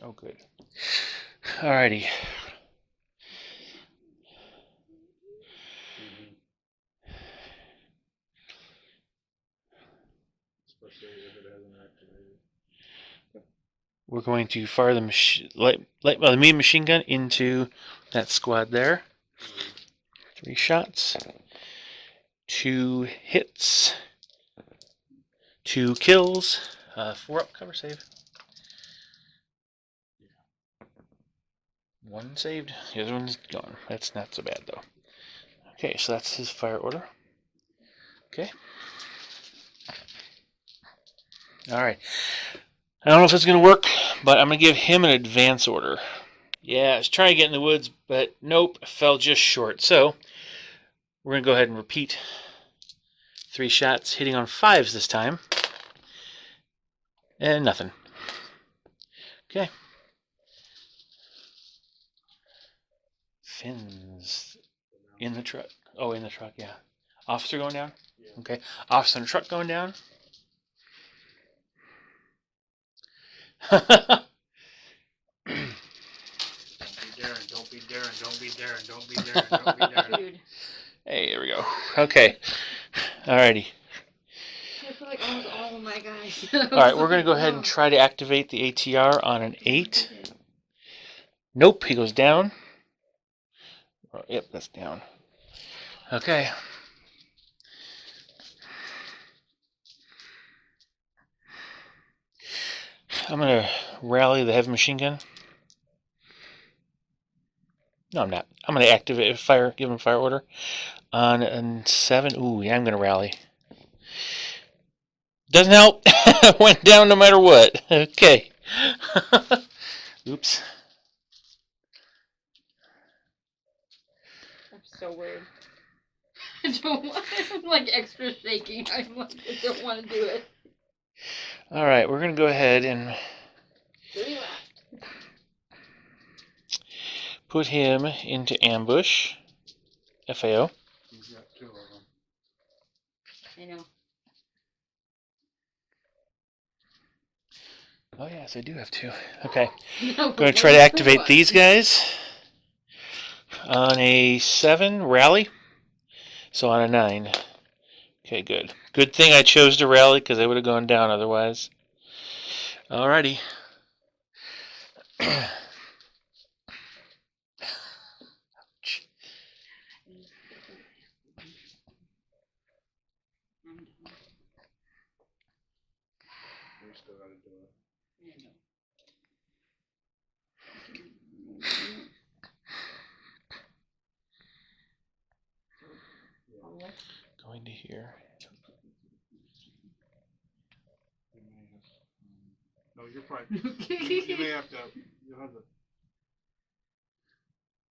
Oh, good. Alrighty. We're going to fire the the medium machine gun into that squad there. 3 shots. 2 hits. 2 kills. 4 up cover save. 1 saved. The other one's gone. That's not so bad though. Okay, so that's his fire order. Okay. Alright. I don't know if it's going to work, but I'm going to give him an advance order. Yeah, I was trying to get in the woods, but nope, fell just short. So, we're going to go ahead and repeat 3 shots, hitting on 5s this time. And nothing. Okay. Fins in the truck. Oh, in the truck, yeah. Officer going down? Yeah. Okay. Officer in the truck going down. Don't be daring. Dude. Hey, here we go. Okay. Alrighty. I feel like almost my gosh. All right, we're going to go ahead and try to activate the ATR on an 8. Nope, he goes down. Oh, yep, that's down. Okay. I'm going to rally the heavy machine gun. No, I'm not. I'm going to activate fire, give him fire order on a 7. Ooh, yeah, I'm going to rally. Doesn't help. Went down no matter what. Okay. Oops. That's so weird. I don't want. I'm like extra shaking. I'm like, I don't want to do it. All right, we're going to go ahead and 3 left. put him into ambush. FAO. He's got 2 of them. I know. Oh, yes, I do have 2. Okay. No, Going to try to activate these guys on a 7 rally. So on a 9. Okay, good. Good thing I chose to rally because I would have gone down otherwise. Alrighty. We still got to do it. Going to here. No, you're fine. you may have to. You'll have to.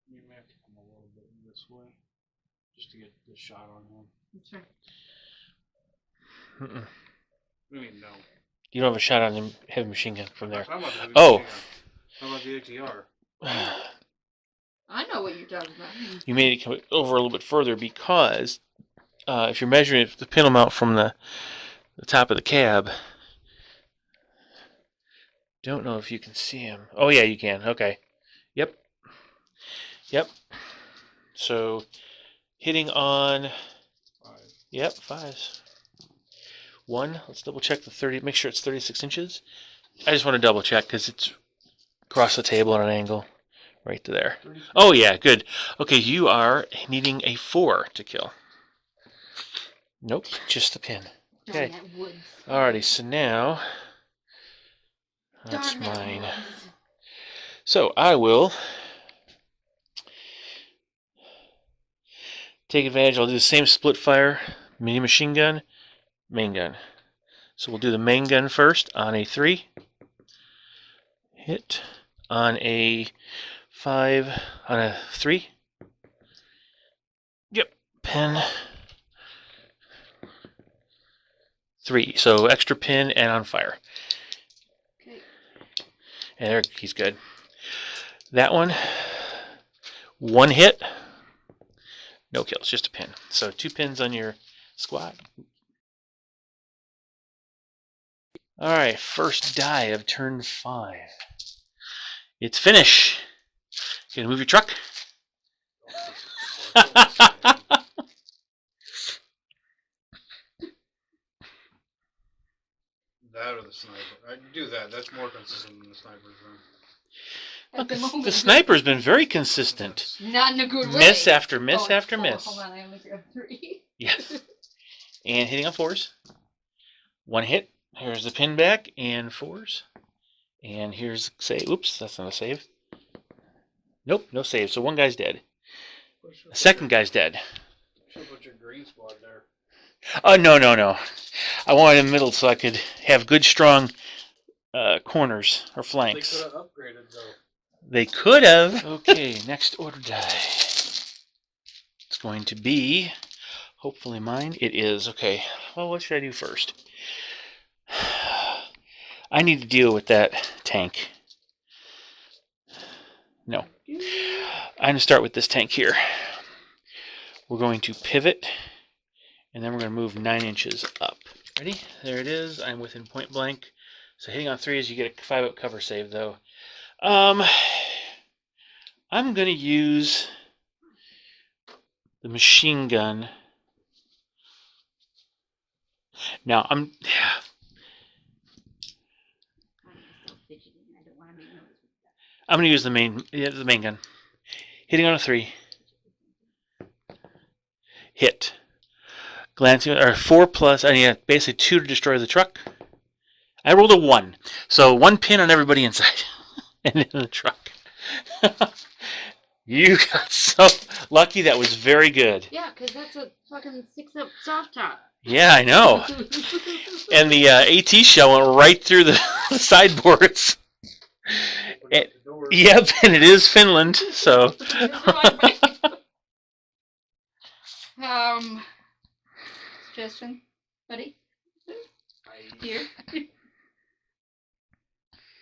You may have to come a little bit this way, just to get the shot on him. That's right. Mm-mm. I mean, no. You don't have a shot on the heavy machine gun from there. I'm not the heavy Oh. machine gun. How about the ATR? I know what you're talking about. You made it come over a little bit further because if you're measuring it, the pin will mount from the top of the cab. Don't know if you can see him. Oh, yeah, you can. Okay. Yep. Yep. So, hitting on... 5. Yep, 5s. 1. Let's double check the 30. Make sure it's 36 inches. I just want to double check because it's across the table at an angle. Right to there. Oh, yeah, good. Okay, you are needing a 4 to kill. Nope, just the pin. Okay. Alrighty, so now... That's mine. So I will take advantage. I'll do the same split fire, mini machine gun, main gun. So we'll do the main gun first on a 3. Hit on a 5 on a 3. Yep, pin. 3. So extra pin and on fire. And there, he's good. That one, 1 hit, no kills, just a pin. So 2 pins on your squad. All right, first die of turn 5. It's finish. You gonna move your truck? That or the sniper. I do that. That's more consistent than the sniper's run. The sniper's been very consistent. Not in a good way. Miss after miss after 4. miss. Hold on, I only have 3. Yes. And hitting on 4s. 1 hit. Here's the pin back and 4s. And here's save. Oops, that's not a save. Nope, no save. So 1 guy's dead. The second guy's dead. Should put your green squad there. Oh, no. I wanted in the middle so I could have good, strong corners or flanks. They could have upgraded, though. They could have. Okay, next order die. It's going to be, hopefully mine. It is. Okay, well, what should I do first? I need to deal with that tank. No. I'm going to start with this tank here. We're going to pivot, and then we're going to move 9 inches up. Ready? There it is. I'm within point blank. So hitting on 3s, you get a 5-up cover save, though. I'm going to use the machine gun. Now, I'm going to use the main gun. Hitting on a 3. Hit. Glancing, or 4 plus, I need basically 2 to destroy the truck. I rolled a 1. So 1 pin on everybody inside. And in the truck. You got so lucky. That was very good. Yeah, because that's a fucking 6-up soft top. Yeah, I know. And the AT shell went right through the sideboards. Yep, and it is Finland, so. Suggestion, buddy? Here?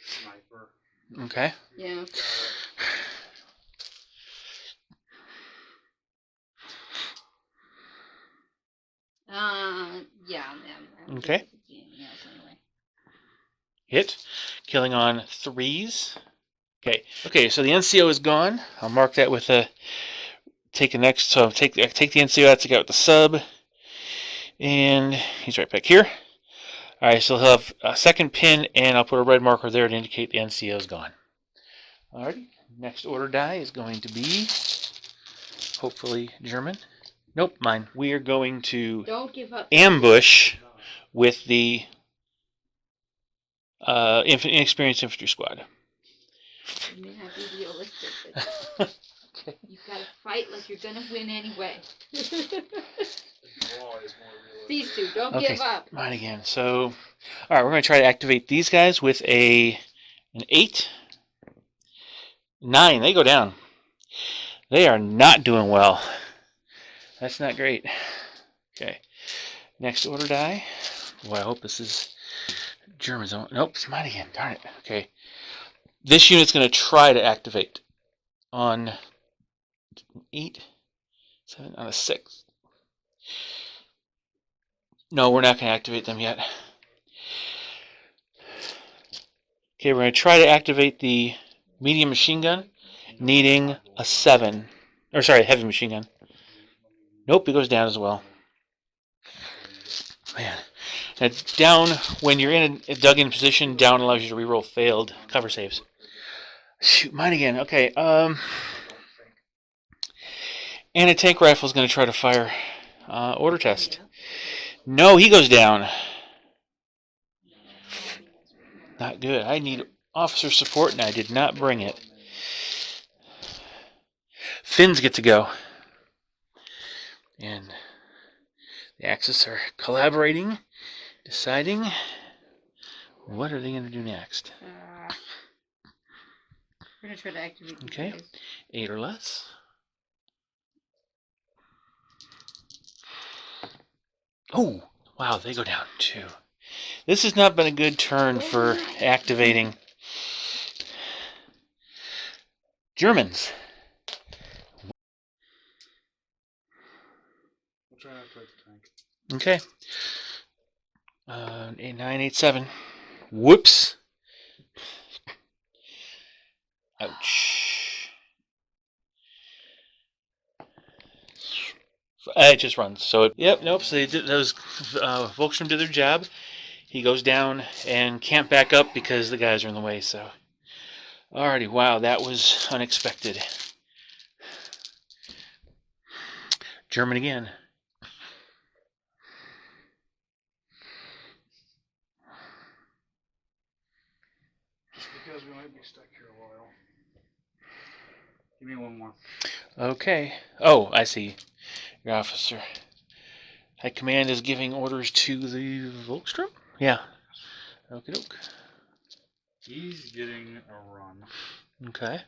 Sniper. Okay. Yeah. Yeah. Okay. Yes, anyway. Hit. Killing on 3s. Okay, so the NCO is gone. I'll mark that with a... Take the next... So take the NCO out, take out the sub. And he's right back here. Alright, so he'll have a second pin, and I'll put a red marker there to indicate the NCO is gone. Alrighty, next order die is going to be... Hopefully German. Nope, mine. We are going to... Don't give up. Ambush with the inexperienced infantry squad. You may not be realistic, but Okay. you've got to fight like you're gonna win anyway. These two, don't give up. Mine again. So, all right, we're going to try to activate these guys with an 8. 9, they go down. They are not doing well. That's not great. Okay. Next order die. Boy, I hope this is German's own. Nope, it's mine again. Darn it. Okay. This unit's going to try to activate on 8, 7, on a 6. No, we're not going to activate them yet. Okay, we're going to try to activate the medium machine gun, needing a 7. Or sorry, heavy machine gun. Nope, it goes down as well. Man. Now, down, when you're in a dug-in position, down allows you to reroll failed cover saves. Shoot, mine again. Okay, anti-tank rifle is going to try to fire order test. No, he goes down. Not good. I need officer support, and I did not bring it. Finns get to go. And the Axis are collaborating, deciding what are they going to do next. We're going to try to activate these Okay, guys. 8 or less. Oh, wow, they go down too. This has not been a good turn for activating. Germans. We'll try to activate the tank. Okay. 987. Whoops. Ouch. It just runs. So, yep, nope. So those Volkstrom did their job. He goes down and can't back up because the guys are in the way. So, alrighty. Wow, that was unexpected. German again. Just because we might be stuck here a while. Give me one more. Okay. Oh, I see. Your officer. High Command is giving orders to the Volkstrom? Yeah. Okie doke. He's getting a run. Okay.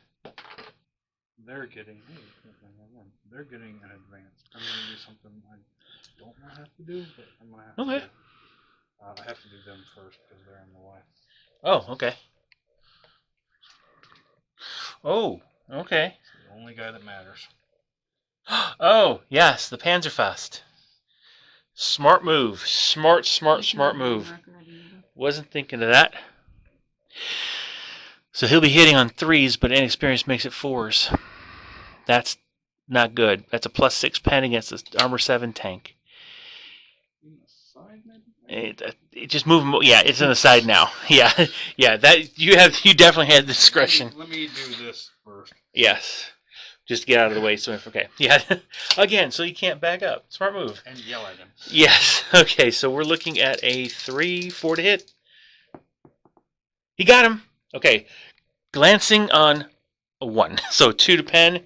They're getting they're getting an advance. I'm gonna do something I don't want to have to do, but I'm gonna have to do. I have to do them first because they're in the way. Oh, okay. Oh, okay. It's the only guy that matters. Oh, yes, the Panzerfaust. Smart move. Smart move. Wasn't thinking of that. So he'll be hitting on 3s, but inexperience makes it 4s. That's not good. That's a +6 pen against the armor 7 tank. It just move. Yeah, it's on the side now. Yeah, yeah. That you definitely had the discretion. Let me do this first. Yes. Just get out of the way. So okay. Yeah. Again, so you can't back up. Smart move. And yell at him. Yes. Okay. So we're looking at a 3-4 to hit. He got him. Okay. Glancing on a 1. So 2 to pen.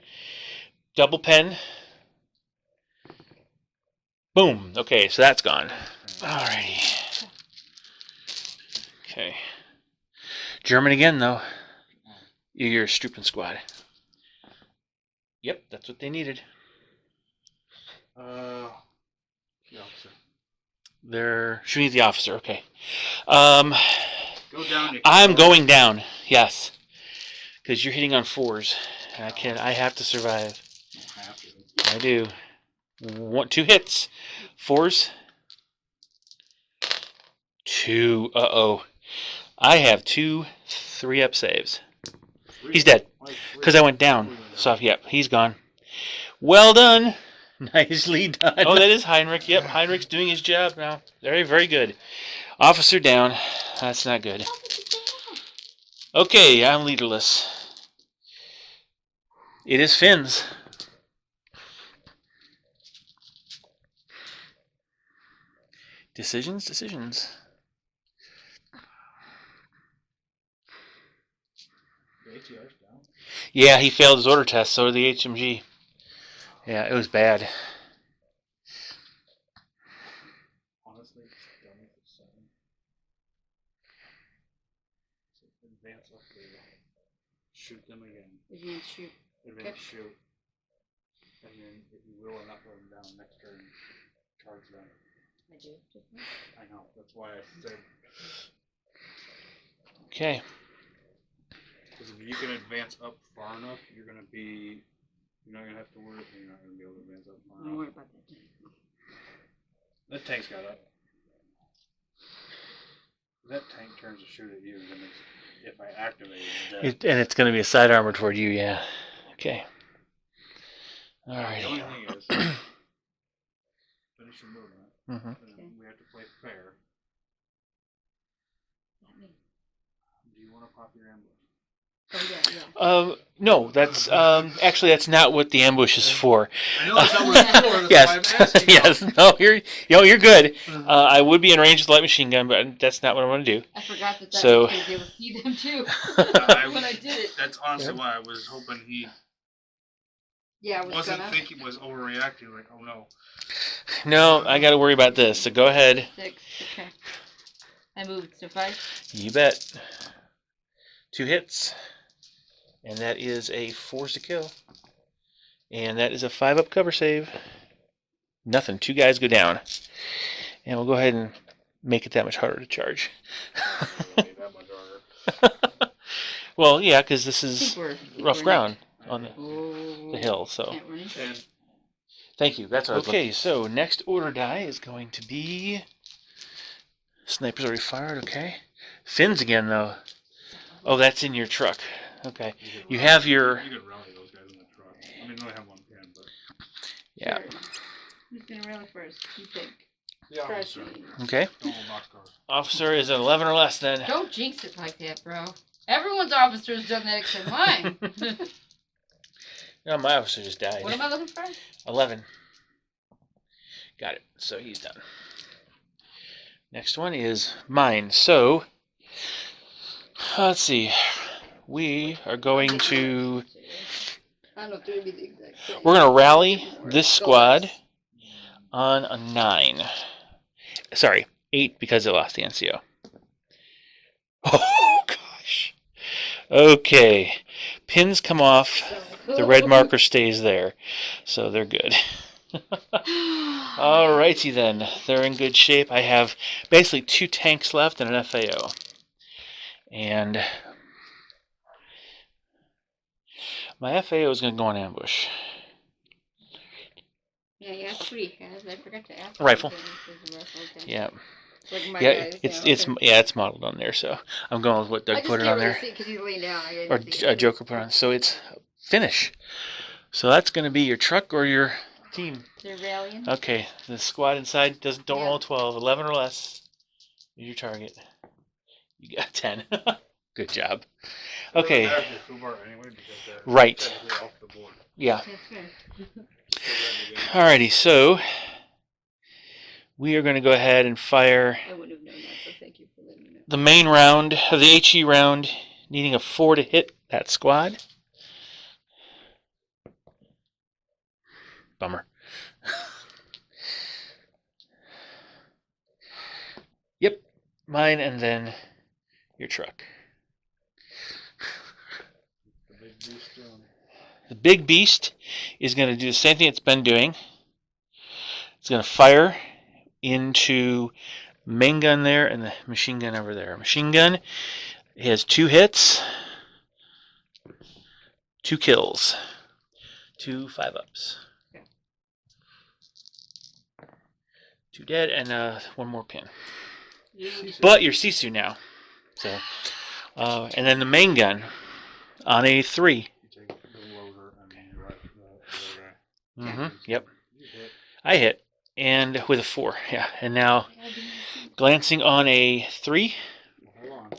Double pen. Boom. Okay. So that's gone. Alrighty. Okay. German again, though. You're a Strupen squad. Yep, that's what they needed. The officer. They're shooting at the officer. Okay. Go down. I'm going down. Yes, because you're hitting on 4s. I have to survive. Don't have to. I do. 2 hits. 4s. 2. Uh-oh. I have 2 3-up saves. He's dead. Because I went down. So, yep, he's gone. Well done. Nicely done. Oh, that is Heinrich. Yep, Heinrich's doing his job now. Very, very good. Officer down. That's not good. Okay, I'm leaderless. It is Finn's. Decisions. The ATR's down. Yeah, he failed his order test, so did the HMG. Yeah, it was bad. Honestly, it's done with the 7. So advance up there. Shoot them again. Advance shoot. Advance shoot. And then, if you will, not let them down next turn. Charge them. I do. I know. That's why I said. Okay. Because if you can advance up far enough, you're gonna be. You're not gonna have to worry. You're not gonna be able to advance up far enough. Don't worry about that. That tank's got up. If that tank turns to shoot at you, then if I activate it, And it's going to be a side armor toward you, yeah. Okay. the only Alrighty. thing is, finish your movement. Mm-hmm. And we have to play fair. Do you want to pop your ambush? Oh, yeah. No, that's actually that's not what the ambush is for. I know that's not what it's for. That's Yes, why I'm asking. yes. No, you're good. I would be in range with the light machine gun, but that's not what I'm going to do. I forgot that So- was because they would see them too when I did it. That's honestly why I was hoping he Yeah, I was wasn't gonna. thinking was overreacting. Like, oh no. No, I got to worry about this. So go ahead. 6. Okay. I moved to 5. You bet. 2 hits, and that is a 4 to kill, and that is a 5-up cover save. Nothing. 2 guys go down, and we'll go ahead and make it that much harder to charge. That much harder. Well, yeah, because this I is think we're rough ground on Oh, the hill. So can't run into it. thank you. That's what I was okay. So next order die is going to be sniper's already fired. Okay, Finn's again though. Oh, that's in your truck. Okay, you have your You can rally those guys in the truck. I mean, they only have 1 pin, but yeah. Sure. Who's gonna rally first? You pick. the Trust officer. me. Okay, Don't boxcars. officer is an 11 or less then. Don't jinx it like that, bro. Everyone's officer's done that except mine. No, my officer just died. What am I looking for? 11. Got it. So he's done. Next one is mine. So let's see. We are going to. I don't know if it would be the exact same. We're going to rally this squad on a 9. Sorry, 8 because it lost the NCO. Oh gosh. Okay. Pins come off. The red marker stays there. So they're good. Alrighty then. They're in good shape. I have basically 2 tanks left and an FAO. And my FAO is going to go on ambush. Yeah, you asked what he has. I forgot to ask. Rifle. Okay. Yeah. Like my Yeah, guys, it's modeled on there, so I'm going with what Doug put it on there. because he's laying down. I Or didn't see it. Joker put on. So it's finish. So that's going to be your truck or your team. They're rallying. Okay, the squad inside don't Yeah. roll 12, 11 or less. Your target. You got 10. Good job. It doesn't Okay. matter if they're foobar anyway, because they're Right. technically off the board. Yeah. That's fair. Alrighty, so we are going to go ahead and fire I wouldn't have known that, so thank you for letting me know. the main round, the HE round, needing a 4 to hit that squad. Bummer. Yep, mine and then your truck. The big beast is going to do the same thing it's been doing. It's going to fire into main gun there and the machine gun over there. Machine gun has 2 hits, 2 kills, 2 5-ups. 2 dead and 1 more pin. But you're Sisu now. So, and then the main gun on a 3. You take the loader and then you write the other guy. Yep. You hit. I hit. And with a 4. Yeah. And now glancing on a 3. Hold on. Okay,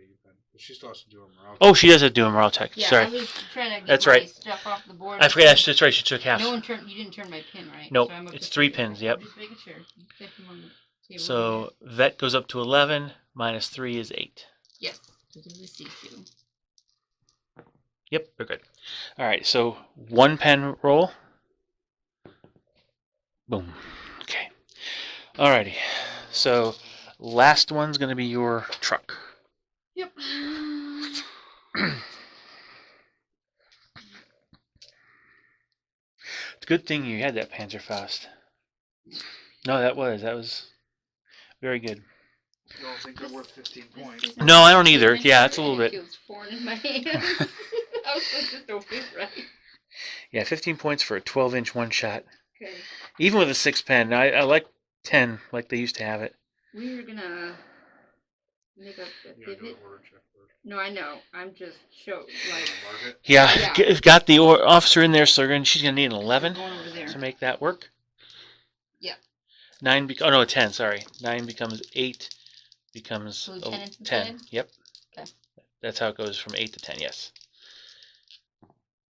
you can. She still has to do her morale. Oh, she does have to do a morale check. Yeah, Sorry. I was trying to get That's my right. stuff off the board. I forgot. That's right. She took half. No one turned. You didn't turn my pin, right? Nope. So I'm up It's to 3 3. pins. Yep. I'm just making sure. You get them on the table. So vet goes up to 11. Minus 3 is 8. Yes. This is a C2. Yep, we're good. All right, so 1 pen roll. Boom. Okay. All righty. So last one's going to be your truck. Yep. It's a good thing you had that Panzerfaust. No, that was very good. You don't think they're worth 15 points? No, I don't either. Yeah, it's a little bit. It feels foreign in my hands. I was supposed to throw it right. Yeah, 15 points for a 12-inch one-shot. Okay. Even with a 6 pen. I like 10 like they used to have it. We are gonna make a You gotta do pivot. an order check first. No, I know. I'm just like Mark it. Yeah, Yeah. got the officer in there, so she's going to need an 11 going over there. to make that work. Yeah. 9 oh no, 10, sorry. 9 becomes 8 becomes So lieutenant's 10. instead? Yep. Okay. That's how it goes from 8 to 10, yes.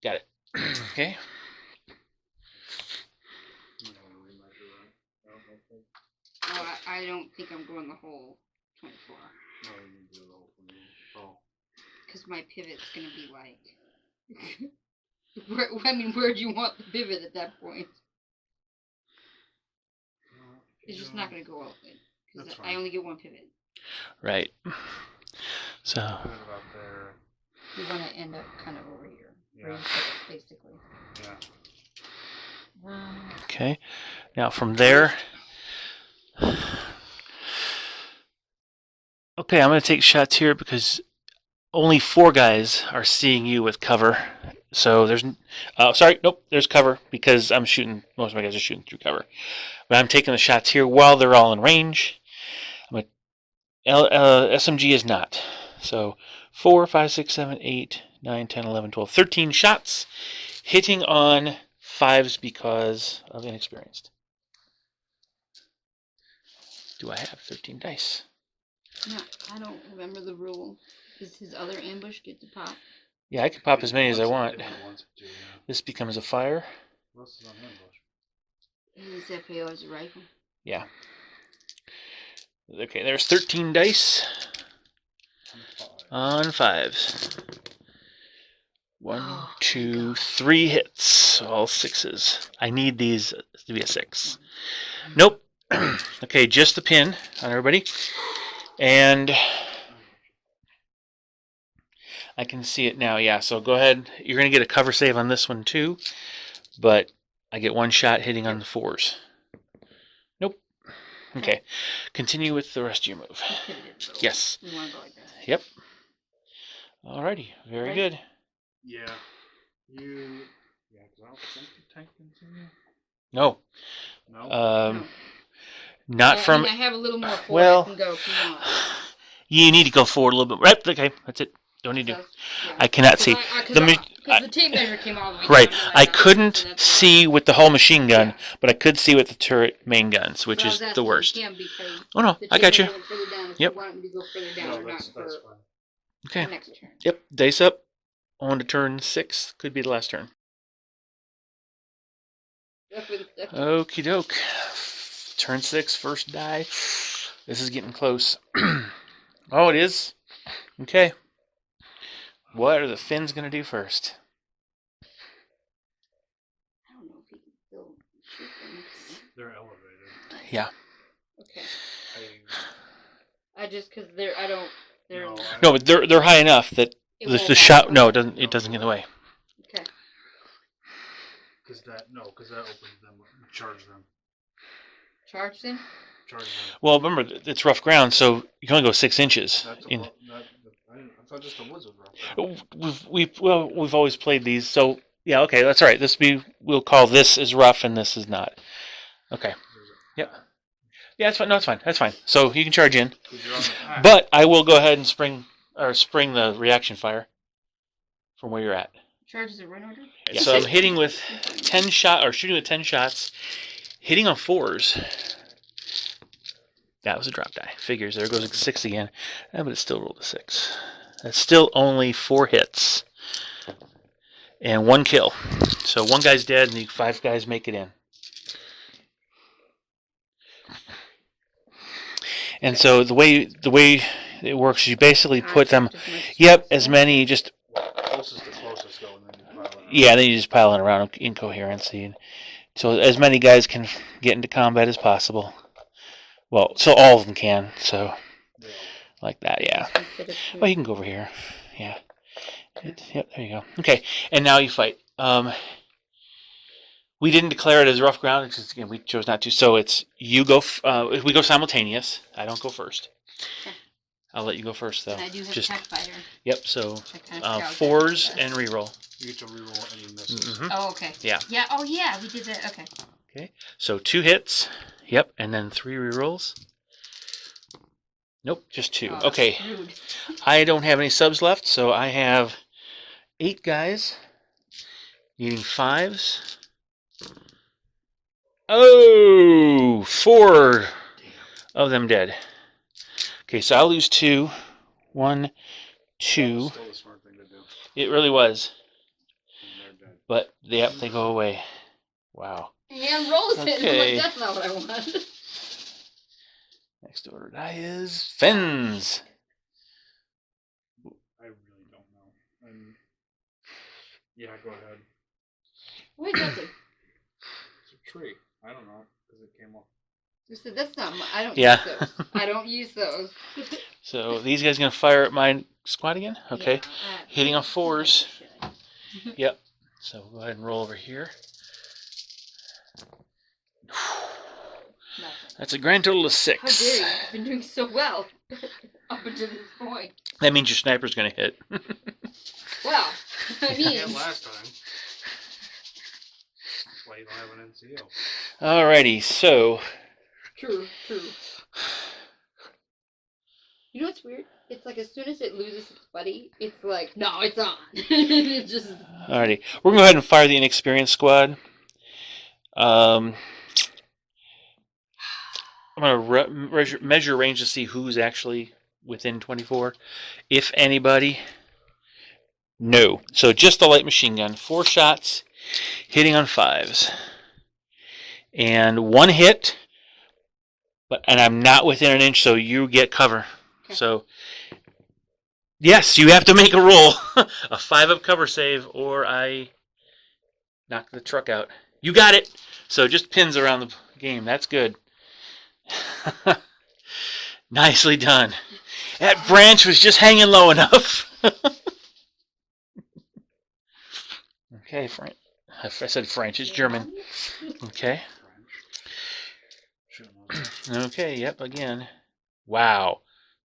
Got it. Okay. You don't wanna remeasure that. I don't think. Oh, I don't think I'm going the whole 24. No, you need to do the whole thing. Oh. Because my pivot's gonna be like. Where do you want the pivot at that point? It's just not gonna go all in. Because That's I fine. only get 1 pivot. Right. So, Put it about there. We want to end up kind of over here. Yeah. Basically. Yeah. okay. Now from there. Okay, I'm going to take shots here because only 4 guys are seeing you with cover. So there's, sorry, nope, there's cover because I'm shooting, most of my guys are shooting through cover. But I'm taking the shots here while they're all in range. SMG is not. So 4, 5, 6, 7, 8, 9, 10, 11, 12, 13 shots hitting on 5s because of inexperienced. Do I have 13 dice? No, I don't remember the rule. Does his other ambush get to pop? Yeah, I can pop as many as I want. Different ones do, yeah. This becomes a fire. What else is on ambush? His FAO is a rifle. Yeah. Okay, there's 13 dice on 5s. 1, 2, 3 hits. All 6s. I need these to be a 6. Nope. Okay, just the pin on everybody. And I can see it now. Yeah, so go ahead. You're going to get a cover save on this one too. But I get 1 shot hitting on the 4s. Nope. Okay. Continue with the rest of your move. Yes. We want to go like this. Yep. Alrighty. Very good. Yeah. Yeah, because I don't think the tank continue. No. No. No. Not from. I have a little more forward well, I can go if you want. You need to go forward a little bit. Right. Okay. That's it. Don't need to. So, yeah. I cannot see. Because Because the tape measure came all the way Right. down to, like, I 100, couldn't so that's see with the whole machine gun, Yeah. but I could see with the turret main guns, which So I is was the asking worst. him because Oh no, the I tape got you. measure went further down, if Yep. you wanted me to go further down No, or not that's for fine. Okay. the next turn. Yep. Dice up. On to turn 6. Could be the last turn. Okie doke. Turn 6, first die. This is getting close. Oh, it is? Okay. What are the fins going to do first? I don't know if he can still shoot them. They're elevated. Yeah. Okay. I just because they're I don't they're no, No, but they're high enough that it the won't shot. matter. No, it doesn't get in the way. Okay. because that opens them, charge them. Charge them. Well, remember it's rough ground, so you can only go 6 inches. I thought just the woods was rough. We've always played these, so yeah, okay, that's all right. We'll call this is rough and this is not. Okay. Yep. Yeah, that's fine. No, it's fine. That's fine. So you can charge in, but I will go ahead and spring the reaction fire from where you're at. Charge is a run order. Yeah. So I'm hitting with 10 shot or shooting with 10 shots, hitting on 4s. That was a drop die. Figures. There goes a 6 again. But it still rolled a 6. That's still only 4 hits. And 1 kill. So 1 guy's dead and the 5 guys make it in. And so the way it works, you basically put them, as many, just Closest to closest go, and then you pile it. yeah, then you just pile it around in coherency. So as many guys can get into combat as possible. Well, so all of them can. So like that, yeah. Well, you can go over here. Yeah. Yep, there you go. Okay, and now you fight. We didn't declare it as rough ground because again we chose not to. So it's you go. We go simultaneous. I don't go first. Okay. I'll let you go first though. And I do have Just tech fighter. Yep. So I kinda 4s and reroll. You get to reroll any misses. Mm-hmm. Oh, okay. Yeah. Yeah. Oh, yeah. We did that. Okay. Okay. So 2 hits. Yep, and then 3 rerolls. Nope, just 2. Oh, Okay. rude. I don't have any subs left, so I have 8 guys needing 5s. Oh, 4 of them dead. Okay, so I'll lose 2. 1, 2. Still the smart thing to do. It really was. And they're dead. But yep, they go away. Wow. And rolls it. Okay. I'm like, that's not what I want. Next order die is Fins. I really don't know. Yeah, go ahead. Wait, nothing. It's a tree. I don't know because it came off. You said that's not my. I don't Yeah. use those. I don't use those. So these guys gonna fire at my squad again? Okay. Yeah, Hitting on 4s. Yep. So we'll go ahead and roll over here. Nothing. That's a grand total of How 6. dare you? You've been doing so well up until this point. That means your sniper's gonna hit. Well, I mean, Yeah, last time. That's why you don't have an NCO. Alrighty, so true. You know what's weird? It's like as soon as it loses its buddy, it's like, no, it's on. It just. alrighty. We're gonna go ahead and fire the inexperienced squad. I'm gonna measure range to see who's actually within 24. If anybody. No. So just the light machine gun. 4 shots, hitting on 5s. And 1 hit, and I'm not within an inch, so you get cover. Okay. So, yes, you have to make a roll. A 5-up cover save, or I knock the truck out. You got it. So just pins around the game. That's good. Nicely done. That branch was just hanging low enough. Okay, French. I said French. It's German. Okay. Okay, yep, again. Wow.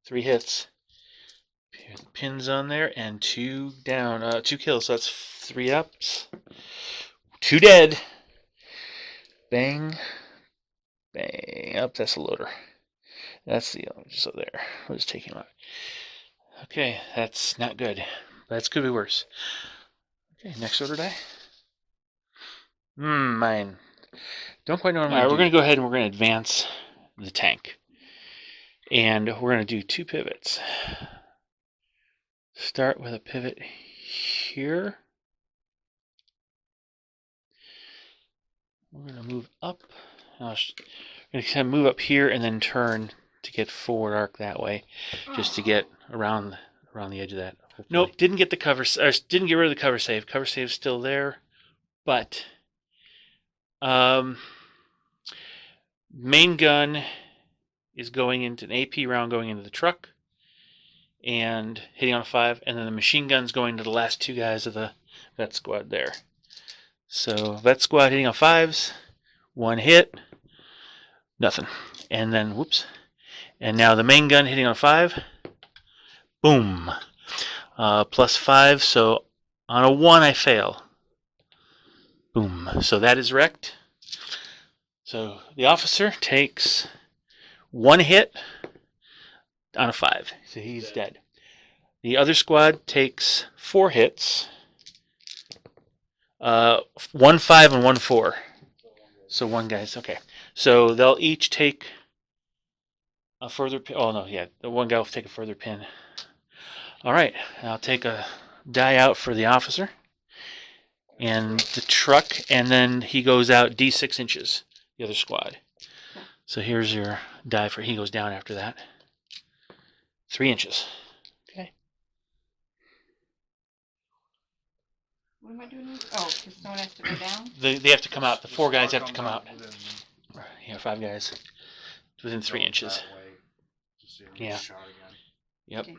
3 hits. Pins on there, and 2 down. 2 kills, so that's 3 ups. 2 dead. Bang. Bang. Up, that's a loader. That's the other one, just over there. We'll just take him out. Okay, that's not good. That could be worse. Okay, next order die. Mine. Don't quite know what I'm All right, we're going to go ahead and we're going to advance the tank. And we're going to do 2 pivots. Start with a pivot here. We're going to move up. We're going to kind of move up here and then turn to get forward arc that way, just to get around the edge of that. Hopefully. Nope, didn't get the cover. Didn't get rid of the cover save. Cover save's still there, but main gun is going into an AP round going into the truck and hitting on a 5, and then the machine gun's going to the last 2 guys of the vet squad there. So vet squad hitting on 5s, 1 hit, nothing, and then whoops, and now the main gun hitting on a 5, boom, +5. So on a 1 I fail. Boom. So that is wrecked. So the officer takes 1 hit on a 5. So he's dead. The other squad takes 4 hits. 1 5 and 1 4. So 1 guy's okay. So they'll each take a further pin. Oh no, yeah, the 1 guy will take a further pin. All right, I'll take a die out for the officer and the truck, and then he goes out D6 inches. The other squad. So here's your die for he goes down after that. 3 inches. Okay. What am I doing? Oh, because someone has to go down? They have to come out. The 4 guys have to come out. Yeah, 5 guys. Within 3 inches. Yeah. Yep. Okay.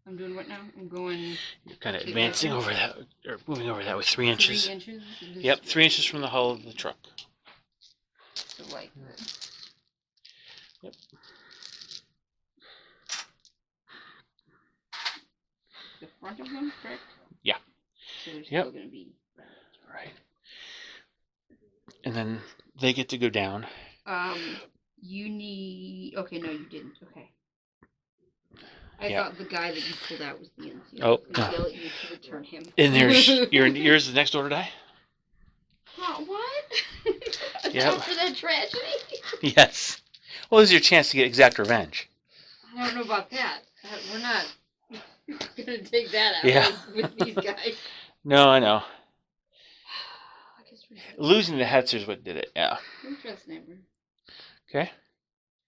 I'm doing what now? I'm going... You're kind of advancing over that, or moving over that with 3 inches. 3 inches? Yep, 3 inches from the hull of the truck. So like... Yep. The front of them, correct? Yeah. So they're Yep. still going to be... Right. And then they get to go down. You need... Okay, no, you didn't. Okay. I Yeah. thought the guy that you pulled out was the NCO. Oh, I was yell at you to return him. And there's yours the next order die? Huh, what? Yep. After that tragedy? Yes. Well, this is your chance to get exact revenge. I don't know about that. We're not gonna take that out Yeah. with these guys. No, I know. I guess we Losing the Hetzer's what did it, yeah. trust Neighbor. Okay.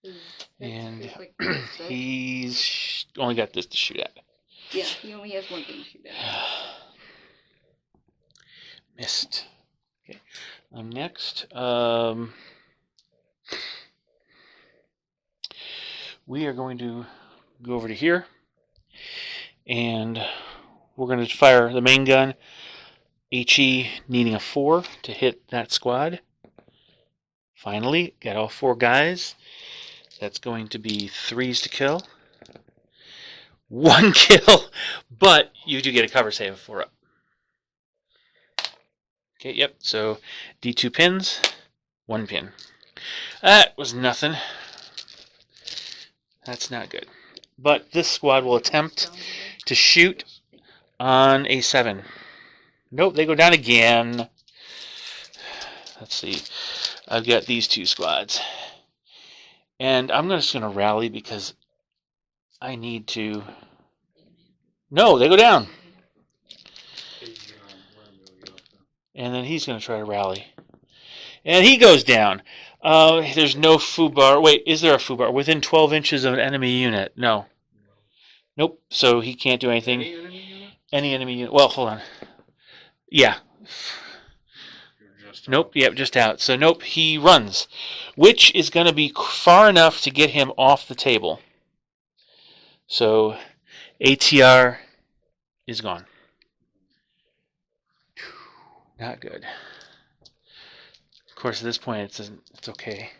That's And like he's only got this to shoot at. yeah, he only has 1 thing to shoot at. Missed. Okay. I'm next. We are going to go over to here, and we're going to fire the main gun. HE needing a 4 to hit that squad. Finally, got all 4 guys. That's going to be 3s to kill. 1 kill, but you do get a cover save of 4 up. Okay, yep, so D2 pins, 1 pin. That was nothing. That's not good. But this squad will attempt to shoot on a 7. Nope, they go down again. Let's see. I've got these 2 squads. And I'm just going to rally because I need to... No, they go down. And then he's going to try to rally. And he goes down. There's no foobar. Wait, is there a foobar? Within 12 inches of an enemy unit. No. Nope. So he can't do anything. Any enemy unit. Well, hold on. Yeah. Nope. Yep, just out. So nope, he runs. Which is going to be far enough to get him off the table. So ATR is gone. Not good. Of course, at this point, it's okay.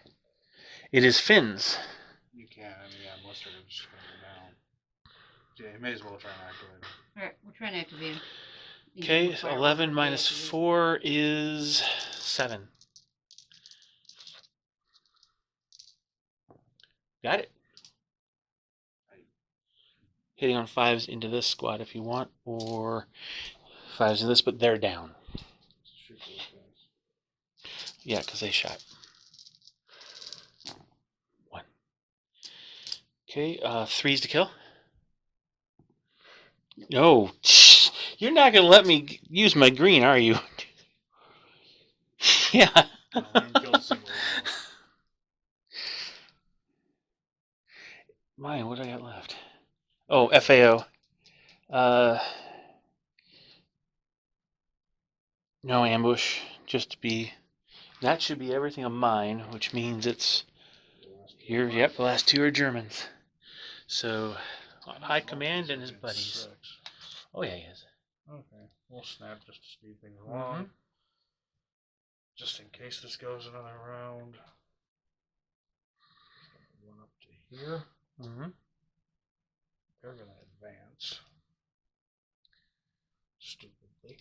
It is Finn's. You can, unless they're just going to go down. Yeah, you may as well try and activate it. Alright, we're trying to activate him. Okay, 11 minus 4 is 7. Got it. hitting on 5s into this squad if you want, or 5s in this, but they're down. Yeah, because they shot. 1. Okay, 3s to kill. No, you're not gonna let me use my green, are you? Yeah. No, I haven't killed a single one. Mine, what do I got left? Oh, FAO. No ambush, just to be. That should be everything of mine, which means it's. Yep, the last 2 are Germans. So, High Command and his buddies. 6. Oh, yeah, he is. Okay, we'll snap just to speed things along. Just in case this goes another round. One up to here. They're going to advance. Stupidly.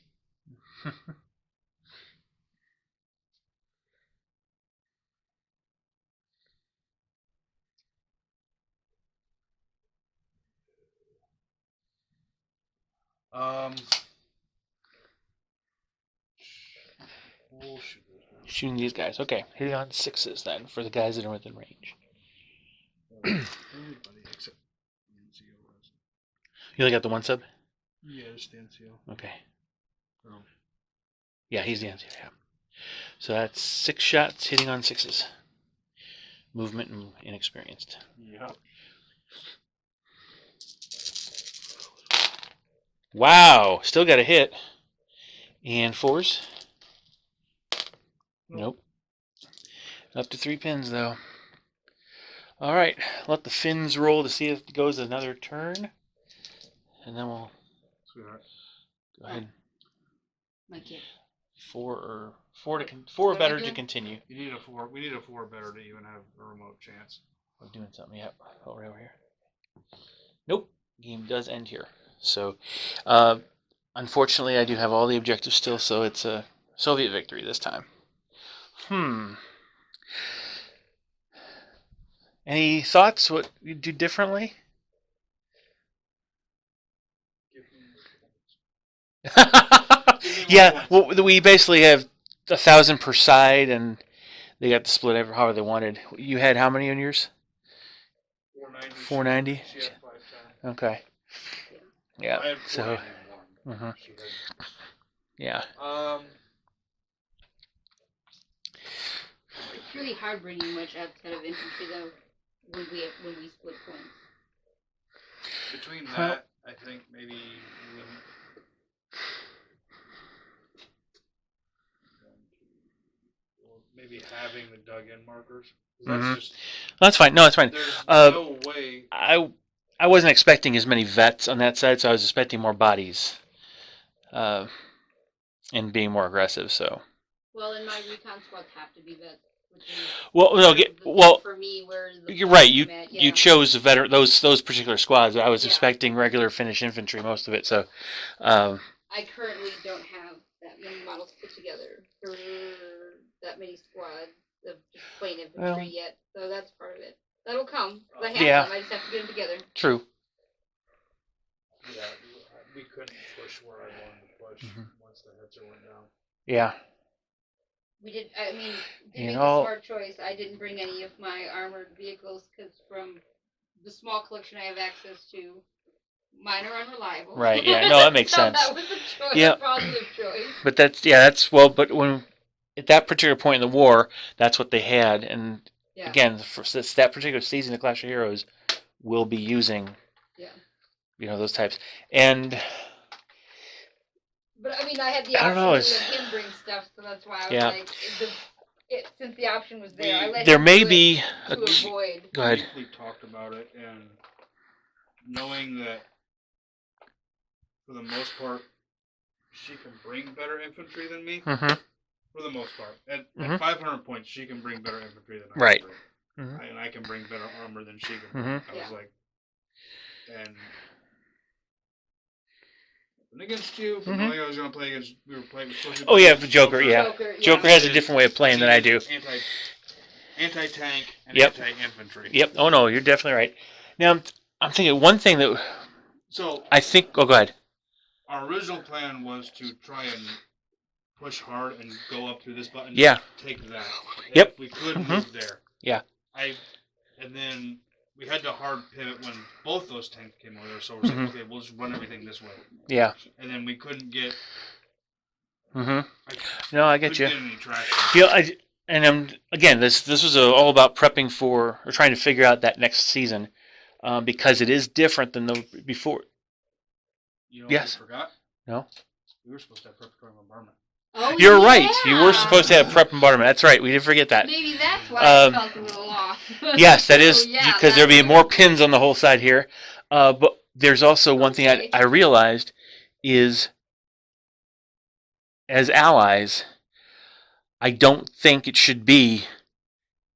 We'll shoot those down. Shooting these guys. Okay, hitting on 6s then for the guys that are within range. Everybody except the NCO has. You only got the 1 sub? Yeah, just the NCO. Okay. Oh. Yeah, he's the NCO. Yeah. So that's 6 shots hitting on 6s. Movement and inexperienced. Yep. Wow, still got a hit. And 4s? Nope. Up to 3 pins though. All right, let the Finns roll to see if it goes another turn, and then we'll go ahead. My kid. 4 or better to continue. You need a 4. We need a 4 better to even have a remote chance. We're doing something. Yep. Oh, right over here. Nope. Game does end here. So, unfortunately, I do have all the objectives still, so it's a Soviet victory this time. Any thoughts? What you do differently? Yeah, well, we basically have 1,000 per side, and they got to split however they wanted. You had how many on yours? 490. 490? She had 510. Okay. Yeah. I had So. 491. Yeah. It's really hard bringing much outside of infantry though when we split points. Between that, I think maybe having the dug-in markers. That's fine. No, that's fine. There's no way. I wasn't expecting as many vets on that side, so I was expecting more bodies, and being more aggressive. So. Well, in my recon squads have to be vets. For me, where you're right. You chose those particular squads. I was expecting regular Finnish infantry, most of it. So. I currently don't have that many models put together for that many squads of just plain infantry yet. So that's part of it. That'll come. I have them. I just have to get them together. True. Yeah, we couldn't push where I wanted to push once the Hetzer went down. Yeah. We did. I mean, make a smart choice. I didn't bring any of my armored vehicles because from the small collection I have access to, mine are unreliable. Right. Yeah. No, that makes sense. That was a positive choice. But but when at that particular point in the war, that's what they had, and again, for that particular season of Clash of Heroes, we'll be using, those types, and. But I mean, I had the option to let him bring stuff, so that's why I was like, since the option was there, I let there him may do be it to avoid. Go ahead. We talked about it, and knowing that for the most part, she can bring better infantry than me. For the most part, at 500 points, she can bring better infantry than I can bring. And I can bring better armor than she can bring. I was like, and. Against you, knowing I was going to play against, we were playing. Oh yeah, the Joker. Joker has a different way of playing than I do. Anti-tank and anti-infantry. Yep. Oh no, you're definitely right. Now I'm thinking one thing that So I think. Oh, go ahead. our original plan was to try and push hard and go up through this button. Yeah. Take that. Yep. If we could Mhm. move there. Yeah. And then we had to hard pivot when both those tanks came over there. So we're Mhm. like, okay, we'll just run everything this way. Yeah. And then we couldn't get. No, I get you. Get any traction. Again, this was all about prepping for or trying to figure out that next season, because it is different than the before. You know Yes. what we forgot? No. We were supposed to have preparatory bombardment. Oh, You're yeah. right. You were supposed to have prep bombardment. That's right. We did forget that. Maybe that's why I felt a little off. Yes, that is yeah, because there'll be more pins on the whole side here. But there's also one thing I realized is, as allies, I don't think it should be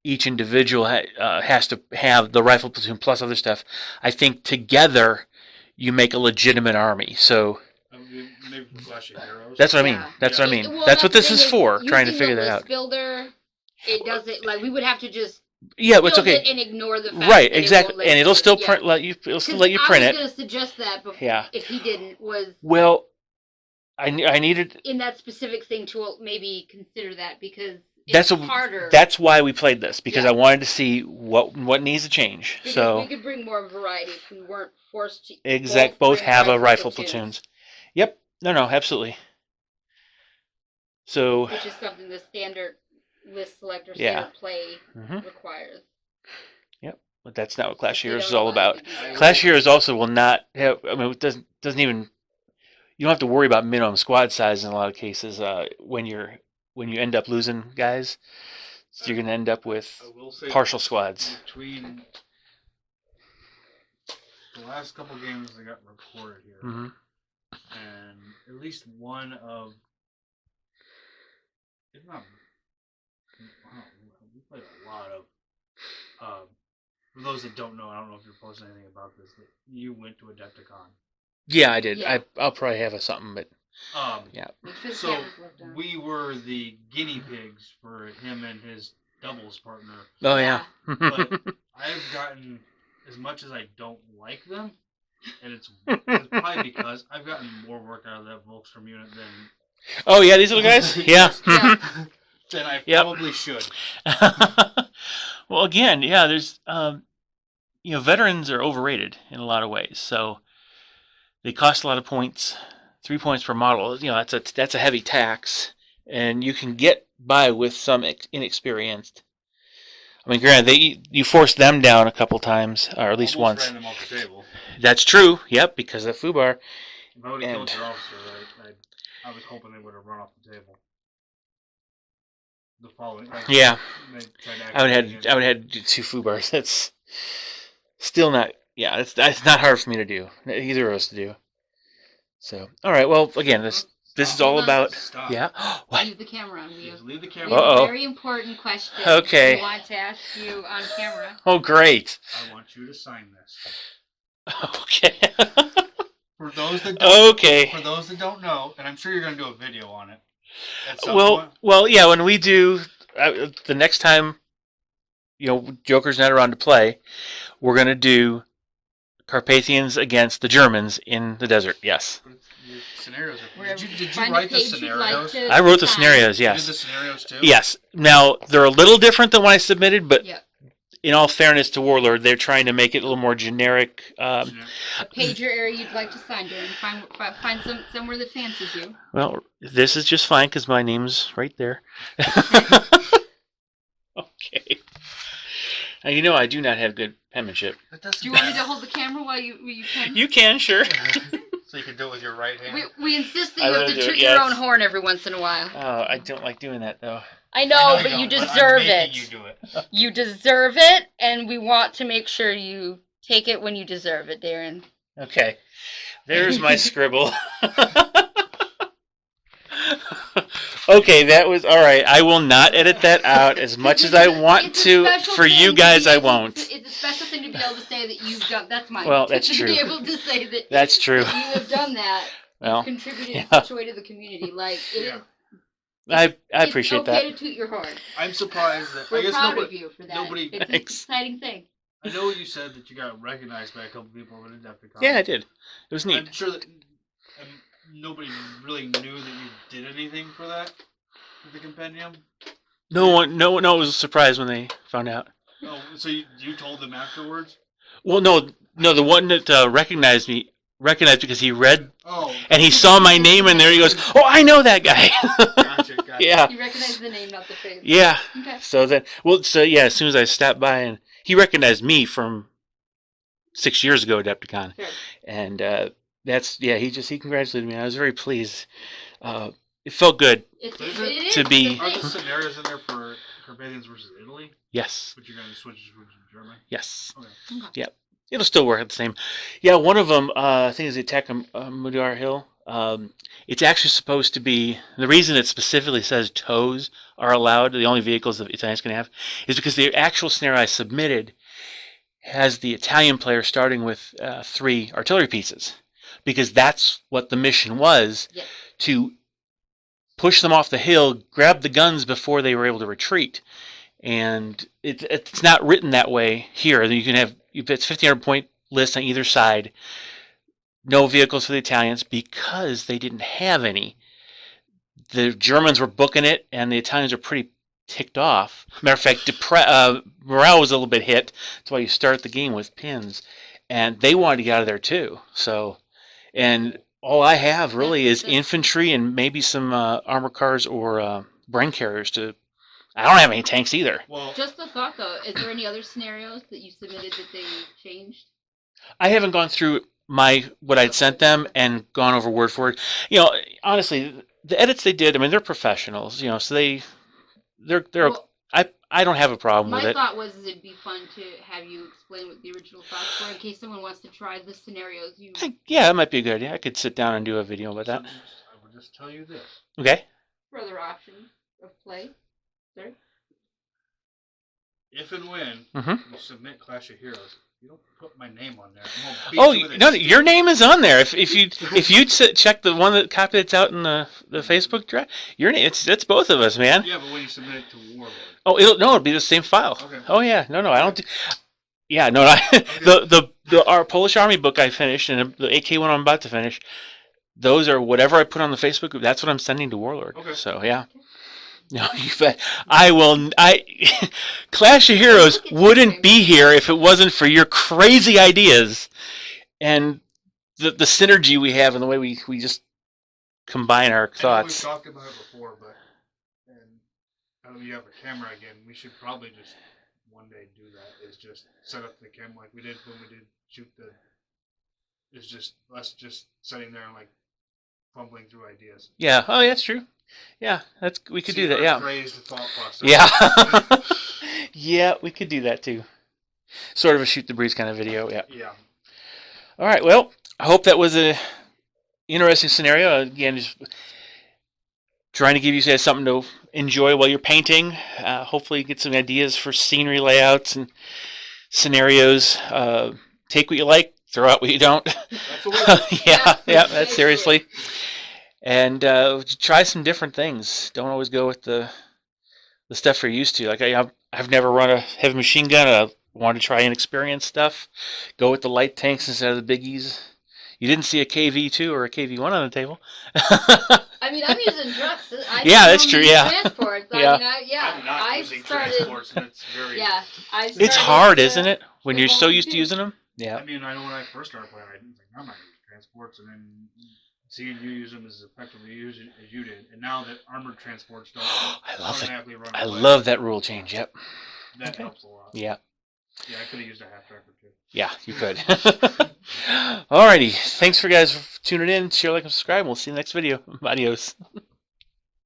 each individual has to have the rifle platoon plus other stuff. I think together you make a legitimate army. So Maybe for Clash of Heroes. that's what I mean. That's what I mean. That's what this is for. Trying to figure that out. Builder, it doesn't like we would have to just it's okay. and ignore the fact right, that exactly, and it'll still print. It'll still let you print it. I was going to suggest that before, if he didn't, well, I needed in that specific thing to maybe consider that because it's it's harder. That's why we played this, because I wanted to see what needs to change. Because so we could bring more variety if we weren't forced to both have a rifle platoons. Yep. No, absolutely. So which is something the standard list selector standard play requires. Yep. But that's not what Clash Heroes is all about. Clash Heroes also will not have. I mean, it doesn't even. You don't have to worry about minimum squad size in a lot of cases when you end up losing guys. So you're going to end up with partial squads. Between the last couple games that got recorded here, and at least one of, if not, we played a lot of. For those that don't know, I don't know if you're posting anything about this. That you went to Adepticon. Yeah, I did. Yeah. I'll probably have something, but yeah. So we were the guinea pigs for him and his doubles partner. Oh yeah. But I've gotten, as much as I don't like them, and it's probably because I've gotten more work out of that Volkstrom unit than. Oh yeah, these little guys. Yeah. Than I probably should. Well, again, there's veterans are overrated in a lot of ways. So they cost a lot of points. 3 points per model. That's a heavy tax, and you can get by with some inexperienced. I mean, granted, you forced them down a couple times, or at least once. Ran them off the table. That's true. Yep, because of Fubar. If I would have killed your officer, I was hoping they would have run off the table. The following. Yeah, I would have had 2 Fubars. That's still not. Yeah, it's not hard for me to do. Either of us to do. So, all right. Well, again, this is all about. Stop. Yeah. What? Leave the camera on. Leave the camera. We have a very important question. Okay. We want to ask you on camera. Oh, great. I want you to sign this. Okay. For those that don't, okay. For those that don't know, and I'm sure you're going to do a video on it. Well, yeah. When we do the next time, Joker's not around to play, we're going to do Carpathians against the Germans in the desert. Yes. Your scenarios are. Did you Find write a the page you'd like scenarios? to I wrote the sign. scenarios. You Yes. did the scenarios too? Yes. Now they're a little different than what I submitted, but Yep. in all fairness to Warlord, they're trying to make it a little more generic. A page or area you'd like to sign, Darren. Find somewhere that fancies you. Well, this is just fine because my name's right there. Okay. Now, I do not have good penmanship. Do you want me to hold the camera while you pen? You can, sure. So you can do it with your right hand? We insist that you have to do it, toot your own horn every once in a while. Oh, I don't like doing that, though. I know, but don't, you but I'm deserve making it. You do it. You deserve it, and we want to make sure you take it when you deserve it, Darren. Okay. There's my scribble. Okay, that was all right. I will not edit that out as much as I want to. For you guys, I won't. It's a special thing to be able to say that you've done. That's mine. Well, that's to true. be able to say that. That's true. That you have done that. Well, contributed in such a way to the community. Like it is. I appreciate that. It's okay to toot your horn. I'm surprised that We're I guess proud of you for that. Nobody. It's an exciting thing. I know you said that you got recognized by a couple people over at Adepticon. Yeah, I did. It was neat. I'm sure that nobody really knew that you did anything for that, with the compendium. No, it was a surprise when they found out. Oh, so you told them afterwards? Well, no, the one that recognized because he read Oh. and he saw my name in there. He goes, "Oh, I know that guy." Gotcha. Yeah. You recognize the name, not the face. Yeah. Okay. So then, as soon as I stopped by, and he recognized me from 6 years ago at Adepticon, Sure. and he congratulated me. I was very pleased. It felt good. To be. Are the scenarios in there for Barbadians versus Italy? Yes. But you're going to switch to Germany? Yes. Okay. Yep. It'll still work the same. Yeah, one of them, I think, is the attack on Mudar Hill. It's actually supposed to be, the reason it specifically says tows are allowed, the only vehicles the Italians can have, is because the actual scenario I submitted has the Italian player starting with 3 artillery pieces. Because that's what the mission was, to push them off the hill, grab the guns before they were able to retreat. And it's not written that way here. You can have, it's 1,500 point list on either side. No vehicles for the Italians because they didn't have any. The Germans were booking it, and the Italians were pretty ticked off. Matter of fact, morale was a little bit hit. That's why you start the game with pins. And they wanted to get out of there too. So, and all I have really is infantry and maybe some armor cars or brain carriers to. I don't have any tanks either. Well, just a thought though, is there any other scenarios that you submitted that they changed? I haven't gone through what I'd sent them and gone over word for word. Honestly, the edits they did, I mean, they're professionals, so they're well, I don't have a problem with it. My thought was it'd be fun to have you explain what the original thoughts were in case someone wants to try the scenarios you. Yeah, that might be a good idea. I could sit down and do a video about that. I will just tell you this. Okay. Further options of play. Sir? If and when Mm-hmm. you submit Clash of Heroes, you don't put my name on there. No, your name is on there. If you'd check the one copy that's out in the Facebook drive, your name it's both of us, man. Yeah, but when you submit it to Warlord. Oh, it'll be the same file. Okay. Oh yeah, no, I don't. Yeah, no, our Polish Army book I finished and the AK one I'm about to finish. Those are whatever I put on the Facebook group. That's what I'm sending to Warlord. Okay. So yeah. No, you bet. Clash of Heroes wouldn't be here if it wasn't for your crazy ideas and the synergy we have and the way we just combine our thoughts. We've talked about it before, but now that you have a camera again, we should probably just one day do that. Is just set up the camera like we did when we did shoot the. It's just us just sitting there and like fumbling through ideas. Yeah. Oh, that's true. Yeah, we could do that. Yeah. Crazed thought process. Yeah. Yeah, we could do that too. Sort of a shoot the breeze kind of video. Yeah. Yeah. All right. Well, I hope that was a interesting scenario. Again, just trying to give you guys something to enjoy while you're painting. Hopefully, get some ideas for scenery layouts and scenarios. Take what you like, throw out what you don't. Yeah. That's seriously. And try some different things. Don't always go with the stuff you're used to. Like I've never run a heavy machine gun. I wanted to try inexperienced stuff. Go with the light tanks instead of the biggies. You didn't see a KV2 or a KV1 on the table. I mean, I'm using trucks. Yeah, that's true. Yeah. Transports. Yeah. I'm not using transports, and it's very. Yeah. It's hard, isn't it? When you're so used to using them. Yeah. I mean, I know when I first started playing, I didn't think I'm not using transports, and then seeing you use them as effectively as you did, and now that armored transports don't automatically run away. I love that rule change. Yep. That helps a lot. Yeah. Yeah, I could have used a half tracker too. Yeah, you could. Alrighty. Thanks for guys for tuning in. Share, like, and subscribe. We'll see you in the next video. Adios.